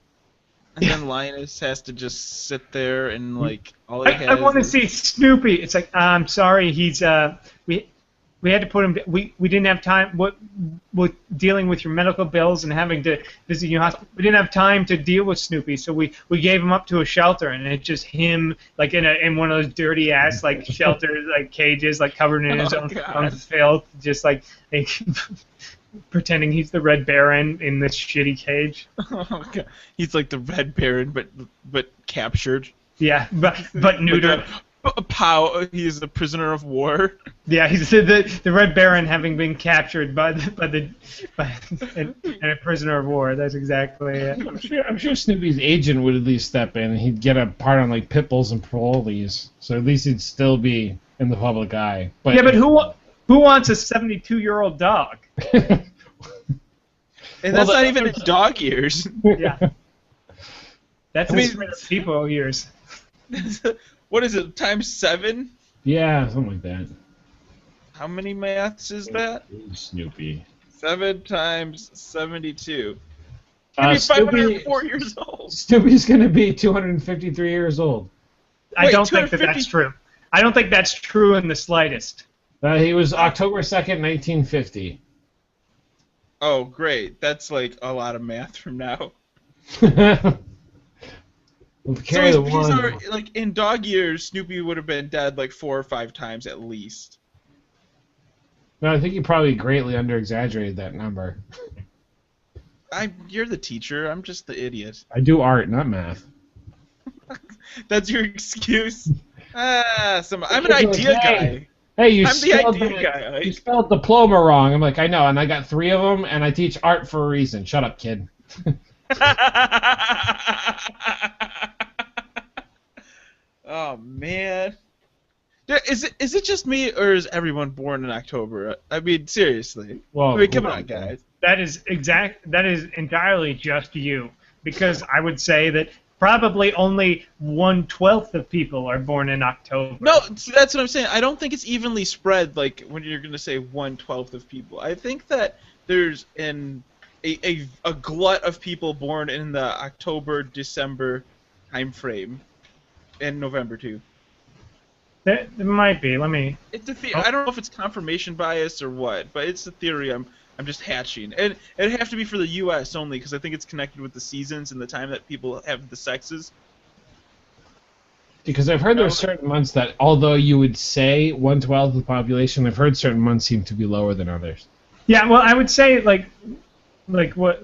And then Linus has to just sit there and like all he has. I want to see Snoopy. It's like, I'm sorry, he's we had to put him. We didn't have time. With dealing with your medical bills and having to visit your hospital, we didn't have time to deal with Snoopy. So we gave him up to a shelter, and it's just him like in one of those dirty ass like shelters like cages like covered in his own filth, just like pretending he's the Red Baron in this shitty cage. Oh, God. He's like the Red Baron, but captured. Yeah, but neutered. He's a prisoner of war. Yeah, he's the Red Baron having been captured by and a prisoner of war. That's exactly it. I'm sure Snoopy's agent would at least step in, and he'd get a part on like Pitbulls and Parolees, so at least he'd still be in the public eye. But yeah, but who wants a 72-year-old dog? And that's not even in dog years. Yeah. That's people years. What is it, times 7? Yeah, something like that. How many maths is that? Snoopy. 7 times 72. He's 504 years old. Snoopy's going to be 253 years old. I don't think that's true. I don't think that's true in the slightest. He was October 2nd, 1950. Oh, great. That's like a lot of math from now. We'll carry so the one. like in dog years, Snoopy would have been dead like 4 or 5 times at least. No, I think you probably greatly under-exaggerated that number. You're the teacher. I'm just the idiot. I do art, not math. That's your excuse? I'm an idea guy. Hey, you spelled diploma wrong. I'm like, I know, and I got 3 of them, and I teach art for a reason. Shut up, kid. Oh man, is it just me, or is everyone born in October? I mean, seriously. Well, come on, guys. That is entirely just you, because I would say that probably only 1/12 of people are born in October. No, that's what I'm saying. I don't think it's evenly spread. Like when you're going to say 1/12 of people, I think that there's a glut of people born in the October-December time frame, and November too. There might be. Let me. I don't know if it's confirmation bias or what, but it's a theory I'm just hatching, and it'd have to be for the U.S. only because I think it's connected with the seasons and the time that people have the sexes. Because I've heard there are certain months that, although you would say 1/12 of the population, I've heard certain months seem to be lower than others. Yeah, well, I would say like what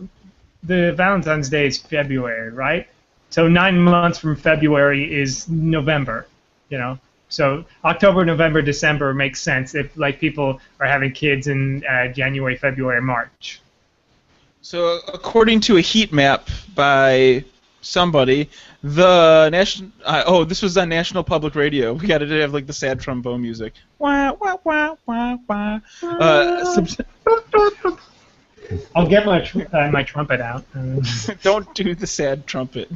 the Valentine's Day is February, right? So 9 months from February is November, you know. So October, November, December makes sense if like people are having kids in January, February, March. So according to a heat map by somebody, the national this was on National Public Radio. We got to have like the sad trombone music. Wah wah wah wah wah. I'll get my trumpet out. Don't do the sad trumpet.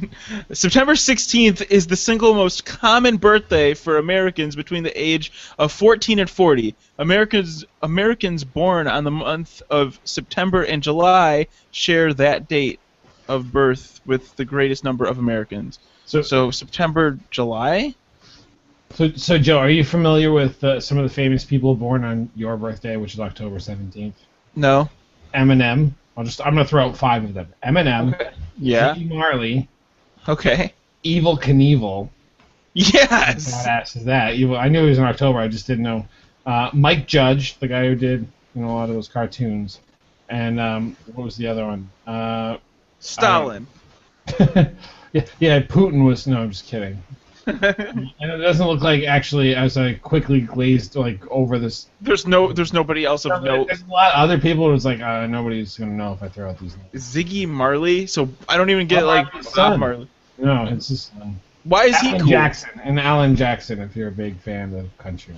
September 16th is the single most common birthday for Americans between the age of 14 and 40. Americans born on the month of September and July share that date of birth with the greatest number of Americans. So September, July? So Joe, are you familiar with some of the famous people born on your birthday, which is October 17th? No. Eminem. I'm gonna throw out 5 of them. Eminem. Okay. Yeah. Ziggy Marley. Okay. Evel Knievel. Yes. Badass is that? I knew he was in October. I just didn't know. Mike Judge, the guy who did a lot of those cartoons, and what was the other one? Stalin. Yeah. Putin was. No, I'm just kidding. And it doesn't look like actually as I quickly glazed like over this. There's nobody else of note. There's a lot of other people. It was like nobody's gonna know if I throw out these names. Ziggy Marley. So I don't even get Bob Marley. No, it's just. Why is he cool? Jackson and Alan Jackson. If you're a big fan of country.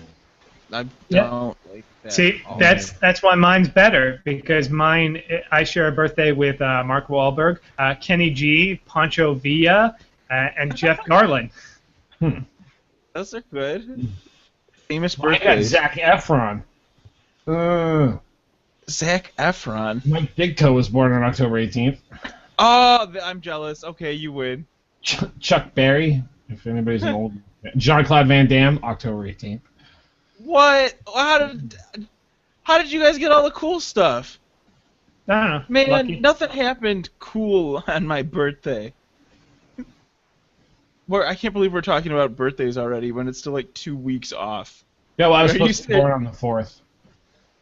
I don't like that. See, that's why mine's better, because mine, I share a birthday with Mark Wahlberg, Kenny G, Pancho Villa, and Jeff Garland. Those are good. Famous I got birthdays. Zac Efron. Zac Efron. Mike Digko was born on October 18th. Oh, I'm jealous. Okay, you win. Chuck Berry, if anybody's an old. Jean-Claude Van Damme, October 18th. What? How did you guys get all the cool stuff? I don't know. Man, Lucky. nothing happened cool on my birthday. I can't believe we're talking about birthdays already when it's still like 2 weeks off. Yeah, well, I was supposed to be born on the 4th.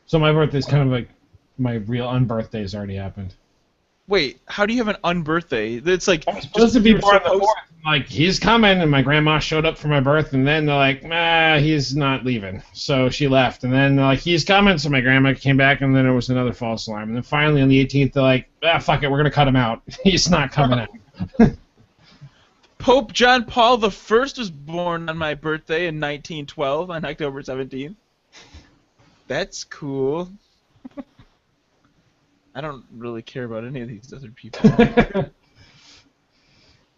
So my birthday's kind of like my real unbirthday's already happened. Wait, how do you have an unbirthday? It's like I was supposed to be born on the 4th. Like, he's coming, and my grandma showed up for my birth, and then they're like, he's not leaving. So she left. And then they're like, he's coming, so my grandma came back, and then there was another false alarm. And then finally on the 18th, they're like, fuck it, we're going to cut him out. He's not coming out. Pope John Paul I was born on my birthday in 1912 on October 17th. That's cool. I don't really care about any of these other people.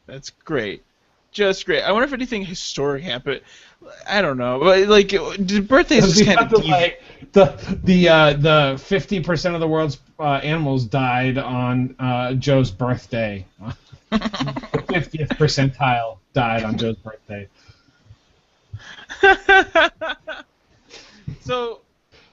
That's great. Just great. I wonder if anything historic happened. I don't know. Like, birthdays just kind of like the 50% of the world's animals died on Joe's birthday. The 50th percentile died on Joe's birthday. So,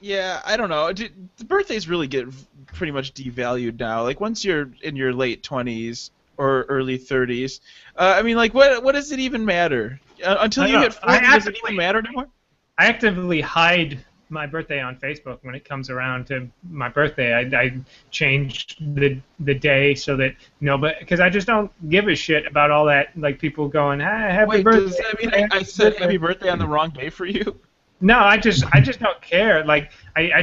yeah, I don't know. The birthdays really get pretty much devalued now. Like, once you're in your late 20s or early 30s, I mean, like, what does it even matter? Until you hit 40, does it even matter anymore? I actively hide my birthday on Facebook when it comes around to my birthday. I changed the day so that nobody, because I just don't give a shit about all that, like people going, happy birthday. Does that mean I said happy birthday on the wrong day for you? No, I just don't care. Like I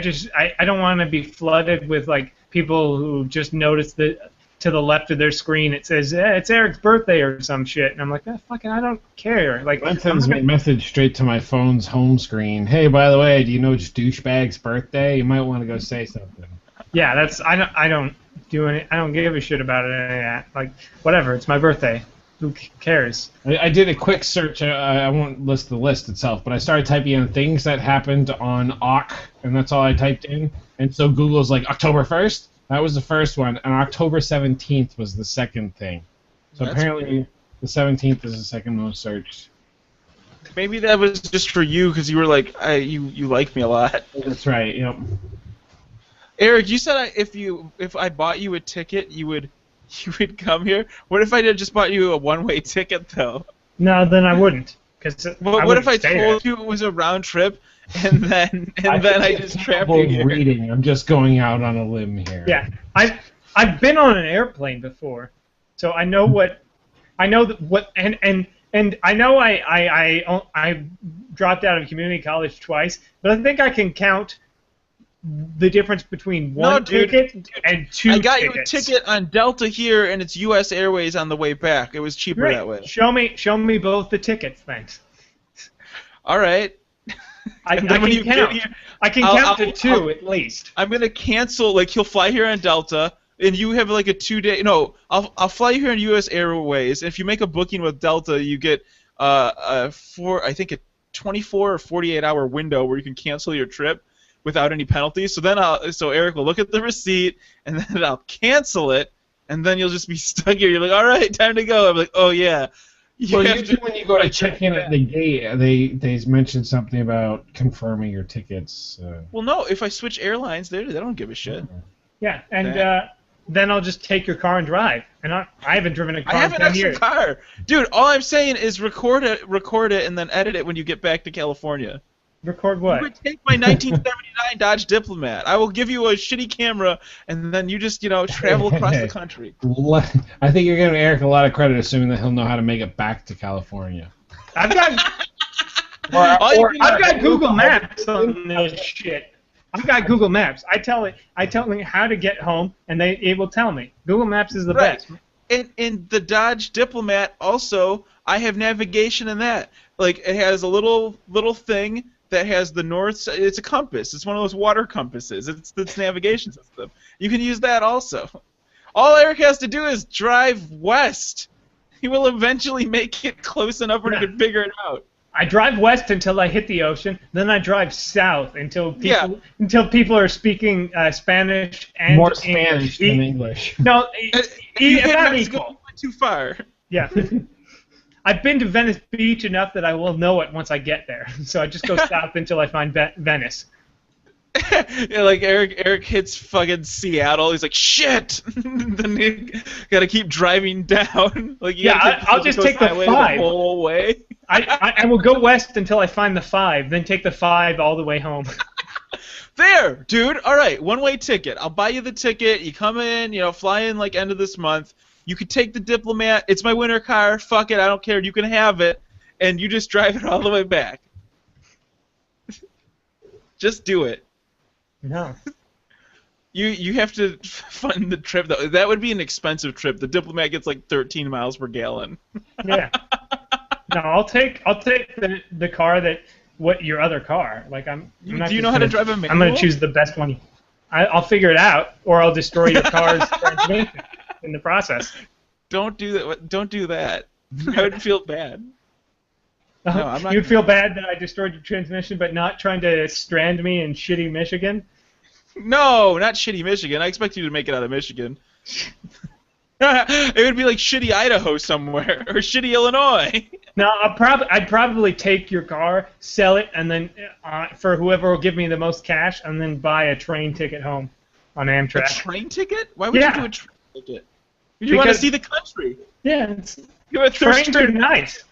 don't want to be flooded with like people who just notice that to the left of their screen it says it's Eric's birthday or some shit, and I'm like, fucking, I don't care. Like, that sends me a message straight to my phone's home screen. Hey, by the way, do you know it's douchebag's birthday? You might want to go say something. Yeah, I don't give a shit about it. Any of that. Like, whatever, it's my birthday. Who cares? I did a quick search. I won't list the list itself, but I started typing in things that happened on Ock, and that's all I typed in. And so Google's like, October 1st? That was the first one, and October 17th was the second thing. So that's apparently the 17th is the second most searched. Maybe that was just for you because you were like, you like me a lot. That's right. Yep. Eric, you said if I bought you a ticket, you would come here. What if I just bought you a one-way ticket though? No, then I wouldn't. Because What if I told you it was a round trip, and then I just trapped you here? Reading. I'm just going out on a limb here. Yeah, I've been on an airplane before, so I know what I know and I know I dropped out of community college twice, but I think I can count the difference between one ticket and two tickets. I got you a ticket on Delta here, and it's U.S. Airways on the way back. It was cheaper that way. Show me both the tickets, thanks. All right. I can count to two at least. I'm gonna cancel. Like, he'll fly here on Delta, and you have like a 2-day. No, I'll fly you here on U.S. Airways. And if you make a booking with Delta, you get a 24 or 48 hour window where you can cancel your trip without any penalties. So then Eric will look at the receipt, and then I'll cancel it, and then you'll just be stuck here. You're like, all right, time to go. I'm like, oh yeah. Well, usually when you go to check in at the gate, they mention something about confirming your tickets. Well, no, if I switch airlines, they don't give a shit. Yeah, and then I'll just take your car and drive. And I haven't driven a car I have in an 10 extra years. car. Dude, all I'm saying is record it, and then edit it when you get back to California. Record what? You would take my 1979 Dodge Diplomat. I will give you a shitty camera, and then you just, travel across the country. I think you're giving Eric a lot of credit, assuming that he'll know how to make it back to California. I've got Google Maps on this shit. I've got Google Maps. I tell it how to get home, and it will tell me. Google Maps is the best. And the Dodge Diplomat also, I have navigation in that. Like, it has a little thing that has the north. It's a compass. It's one of those water compasses. It's navigation system. You can use that also. All Eric has to do is drive west. He will eventually make it close enough where he can figure it out. I drive west until I hit the ocean. Then I drive south until people are speaking Spanish and more Spanish than English. No, about equal. You went too far. Yeah. I've been to Venice Beach enough that I will know it once I get there. So I just go south until I find Venice. Yeah, like Eric hits fucking Seattle. He's like, shit. Then you gotta keep driving down. Like, I'll just take the 5 the whole way. I will go west until I find the 5, then take the 5 all the way home. There, dude. All right, one-way ticket. I'll buy you the ticket. You come in, fly in like end of this month. You could take the Diplomat. It's my winter car. Fuck it. I don't care. You can have it. And you just drive it all the way back. Just do it. No. You have to fund the trip, though. That would be an expensive trip. The Diplomat gets like 13 miles per gallon. Yeah. No, I'll take the car your other car. Like do you know how to drive a manual? I'm going to choose the best one. I'll figure it out, or I'll destroy your car's transmission in the process. Don't do that. Don't do that. I would feel bad. No, I'm not. You'd feel bad that I destroyed your transmission, but not trying to strand me in shitty Michigan? No, not shitty Michigan. I expect you to make it out of Michigan. It would be like shitty Idaho somewhere, or shitty Illinois. No, I'd probably take your car, sell it, and then for whoever will give me the most cash, and then buy a train ticket home on Amtrak. A train ticket? Why would you do a train ticket? You want to see the country. Yeah, trains are nice.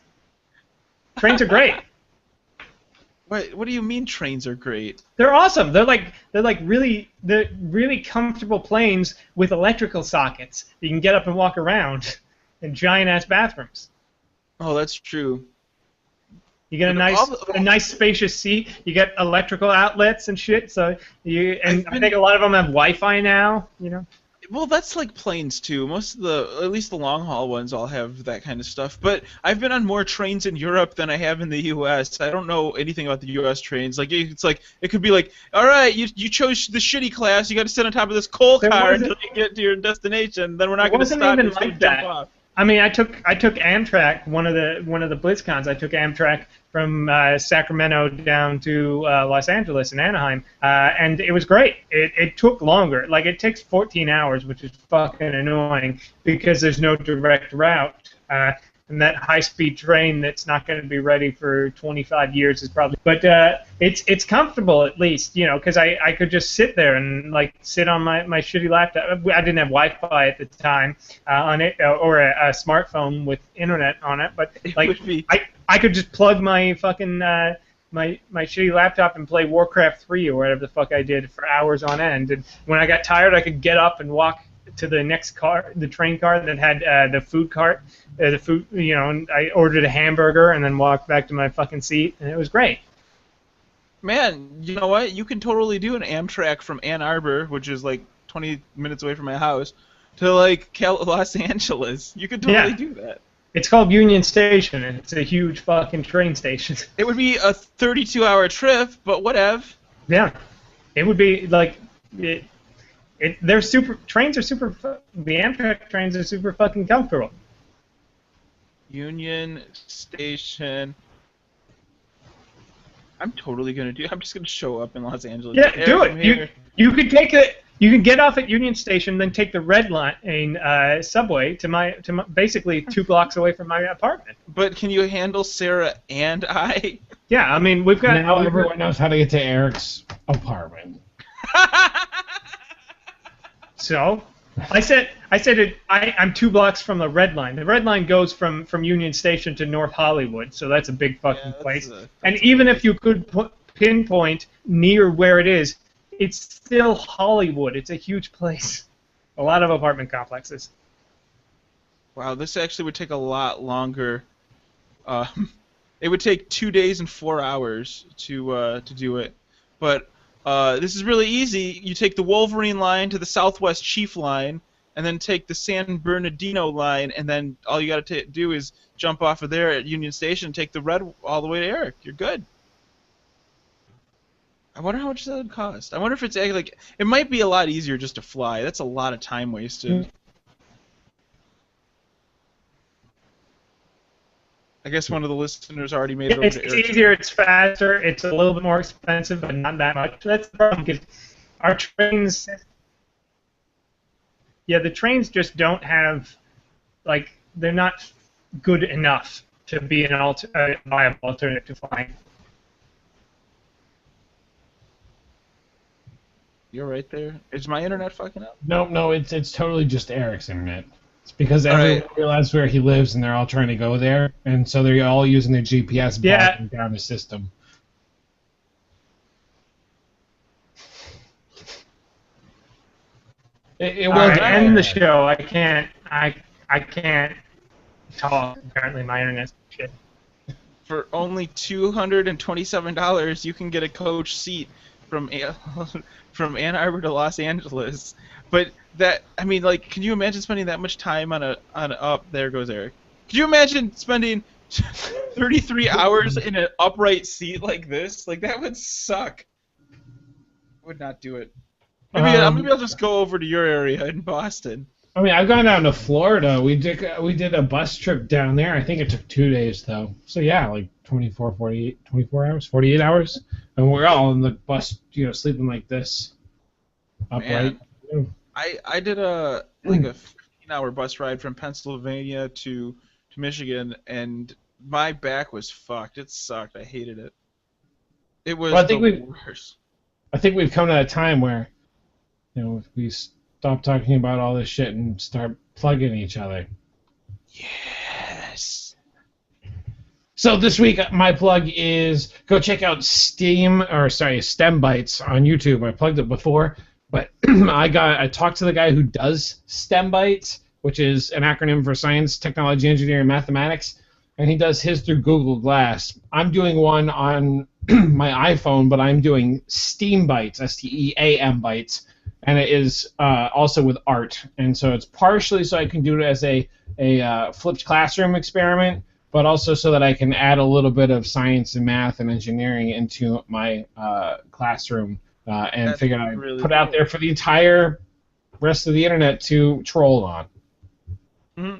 Trains are great. What do you mean trains are great? They're awesome. They're really comfortable planes with electrical sockets. You can get up and walk around, and giant ass bathrooms. Oh, that's true. You get a nice spacious seat. You get electrical outlets and shit. I think a lot of them have Wi-Fi now. Well, that's like planes too. Most of at least the long haul ones, all have that kind of stuff. But I've been on more trains in Europe than I have in the U.S. I don't know anything about the U.S. trains. Like it could be like, all right, you chose the shitty class. You got to sit on top of this coal car until you get to your destination. Then we're not going to stop. It wasn't even like that. Jump off. I mean, I took Amtrak. One of the BlizzCons. I took Amtrak from Sacramento down to Los Angeles and Anaheim, and it was great. It took longer. Like, it takes 14 hours, which is fucking annoying because there's no direct route. And that high-speed train that's not going to be ready for 25 years is probably. But it's comfortable at least, because I could just sit there and sit on my shitty laptop. I didn't have Wi-Fi at the time on it, or a smartphone with internet on it. But I could just plug my fucking my shitty laptop and play Warcraft 3 or whatever the fuck I did for hours on end. And when I got tired, I could get up and walk to the next car, the train car that had the food cart, the food, and I ordered a hamburger and then walked back to my fucking seat, and it was great. Man, you know what? You can totally do an Amtrak from Ann Arbor, which is like 20 minutes away from my house, to like Los Angeles. You could totally do that. It's called Union Station, and it's a huge fucking train station. It would be a 32-hour trip, but whatever. Yeah, it would be like they're super. Trains are super. The Amtrak trains are super fucking comfortable. Union Station. I'm totally gonna do. I'm just gonna show up in Los Angeles. Yeah, do it. You could take it. You can get off at Union Station, then take the Red Line subway to my basically 2 blocks away from my apartment. But can you handle Sarah and I? Yeah, I mean we've got. Now everyone knows how to get to Eric's apartment. So, I said I'm 2 blocks from the Red Line. The Red Line goes from Union Station to North Hollywood, so that's a big fucking place. And even if you could pinpoint near where it is, it's still Hollywood. It's a huge place. A lot of apartment complexes. Wow, this actually would take a lot longer. It would take 2 days and 4 hours to do it. But this is really easy. You take the Wolverine line to the Southwest Chief line, and then take the San Bernardino line, and then all you got to do is jump off of there at Union Station, take the red all the way to Eric. You're good. I wonder how much that would cost. I wonder if it's like it might be a lot easier just to fly. That's a lot of time wasted. I guess one of the listeners already made it over to Eric. It's easier, it's faster, it's a little bit more expensive, but not that much. That's the problem, because our trains... Yeah, the trains just don't have... Like, they're not good enough to be a viable alternative to flying. You're right there. Is my internet fucking up? No, it's totally just Eric's internet. It's because everyone realized where he lives and they're all trying to go there, and so they're all using their GPS blocking down the system. It will end the show. I can't talk. Apparently, my internet's shit. For only $227, you can get a coach seat from Ann Arbor to Los Angeles. But that, I mean, like, can you imagine spending that much time on a there goes Eric. Could you imagine spending 33 hours in an upright seat like this? Like, that would suck. I would not do it. Maybe I'll just go over to your area in Boston. I mean, I've gone down to Florida. We did a bus trip down there. I think it took 2 days, though. So, yeah, like 24 hours, 48 hours. And we're all in the bus, sleeping like this. Upright. Man. I did a 15-hour bus ride from Pennsylvania to Michigan, and my back was fucked. It sucked. I hated it. It was the worst. I think we've come to a time where, we stop talking about all this shit and start plugging each other. Yes. So this week, my plug is go check out STEM Bites on YouTube. I plugged it before, but I talked to the guy who does STEM Bites, which is an acronym for Science, Technology, Engineering, Mathematics, and he does his through Google Glass. I'm doing one on my iPhone, but I'm doing STEAM Bites, STEAM Bites, and it is also with art. And so it's partially so I can do it as a flipped classroom experiment, but also so that I can add a little bit of science and math and engineering into my classroom and That's figure out really put out there for the entire rest of the internet to troll on. Mm-hmm.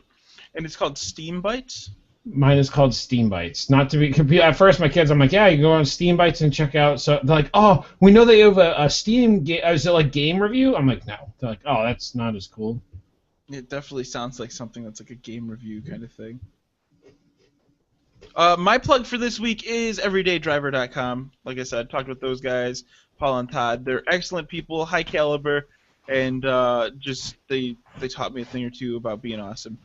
And it's called Steam Bites? Mine is called Steam Bites. Not to be at first, my kids, I'm like, yeah, you go on Steam Bites and check out. So they're like, oh, we know they have a Steam game. Is it like game review? I'm like, no. They're like, oh, that's not as cool. It definitely sounds like something that's like a game review kind of thing. My plug for this week is EverydayDriver.com. Like I said, talked with those guys, Paul and Todd. They're excellent people, high caliber, and just they taught me a thing or two about being awesome.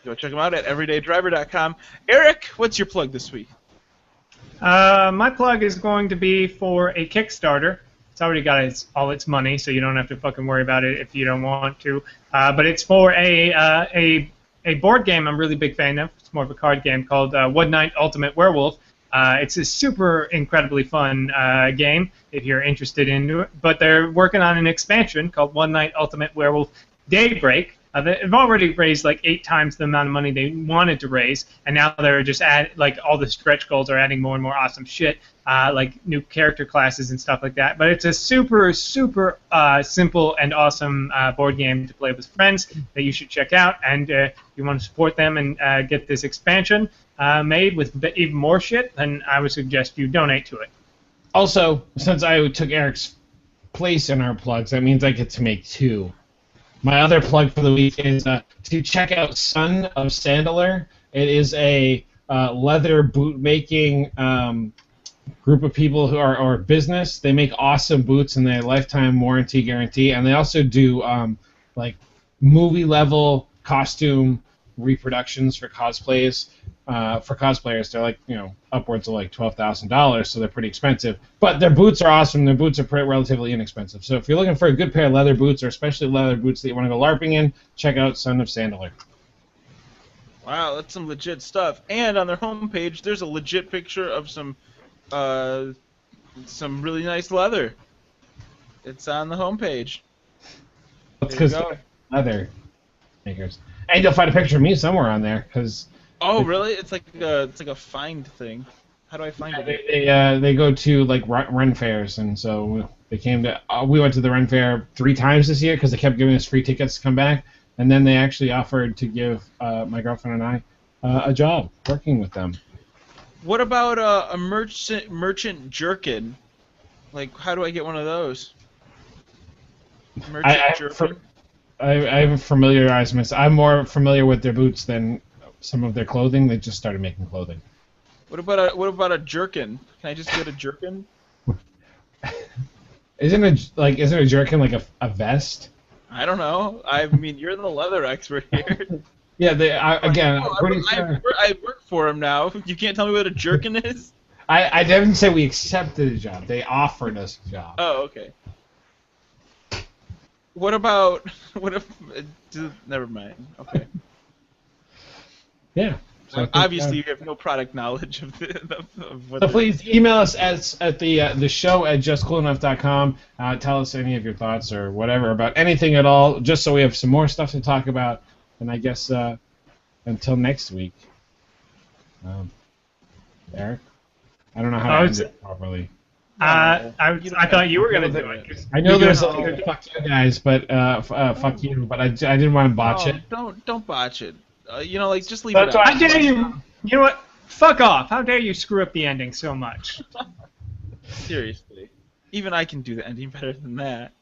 Go check them out at everydaydriver.com. Eric, what's your plug this week? My plug is going to be for a Kickstarter. It's already got all its money, so you don't have to fucking worry about it if you don't want to. But it's for a board game I'm a really big fan of. It's more of a card game called One Night Ultimate Werewolf. It's a super incredibly fun game if you're interested into it. But they're working on an expansion called One Night Ultimate Werewolf Daybreak. They've already raised like 8 times the amount of money they wanted to raise, and now they're just like all the stretch goals are adding more and more awesome shit, like new character classes and stuff like that. But it's a super simple and awesome board game to play with friends that you should check out. And if you want to support them and get this expansion made with even more shit, then I would suggest you donate to it. Also, since I took Eric's place in our plugs, that means I get to make 2. My other plug for the week is to check out Son of Sandler. It is a leather boot making group of people who are or business. They make awesome boots and they have lifetime warranty guarantee, and they also do like movie level costume reproductions for cosplays. For cosplayers, they're like upwards of like $12,000, so they're pretty expensive. But their boots are awesome. Their boots are relatively inexpensive. So if you're looking for a good pair of leather boots, or especially leather boots that you want to go LARPing in, check out Son of Sandler. Wow, that's some legit stuff. And on their homepage, there's a legit picture of some really nice leather. It's on the homepage. Because leather makers, and you'll find a picture of me somewhere on there because. Oh, really? It's like a find thing. How do I find it? They go to like Ren fairs, and so they came to. We went to the Ren fair 3 times this year because they kept giving us free tickets to come back, and then they actually offered to give my girlfriend and I a job working with them. What about a merchant jerkin? Like, how do I get one of those? Merchant jerkin. I haven't familiarized myself. I'm more familiar with their boots than some of their clothing. They just started making clothing. What about a jerkin? Can I just get a jerkin? Isn't a jerkin like a vest? I don't know. I mean, you're the leather expert here. Yeah, I'm pretty sure. I work for him now. You can't tell me what a jerkin is? I didn't say we accepted a job. They offered us a job. Oh, okay. What if... Never mind. Okay. Yeah. So obviously, you have no product knowledge of what. So please email us at the show at justcoolenough.com. Tell us any of your thoughts or whatever about anything at all, just so we have some more stuff to talk about. And I guess until next week, Eric, I don't know how to end it properly. I thought you were gonna do it. I know there's a fuck you guys, but fuck you. But I didn't want to botch it. Don't botch it. Just leave it out. How dare you? You know what? Fuck off. How dare you screw up the ending so much? Seriously. Even I can do the ending better than that.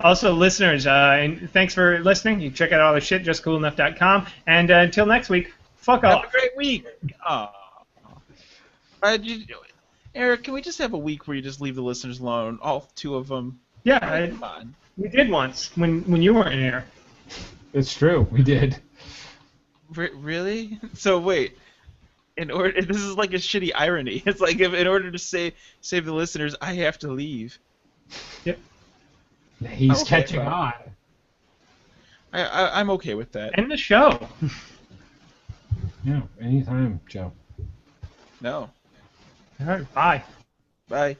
Also, listeners, and thanks for listening. You check out all the shit, justcoolenough.com. And until next week, fuck off. Have a great week. Eric, can we just have a week where you just leave the listeners alone? All 2 of them. Yeah, we did once when you weren't here. It's true. We did. Really? So wait, this is like a shitty irony. It's like in order to save the listeners, I have to leave. Yep. He's catching on. I'm okay with that. End the show. Yeah, anytime, Joe. No. All right, bye. Bye.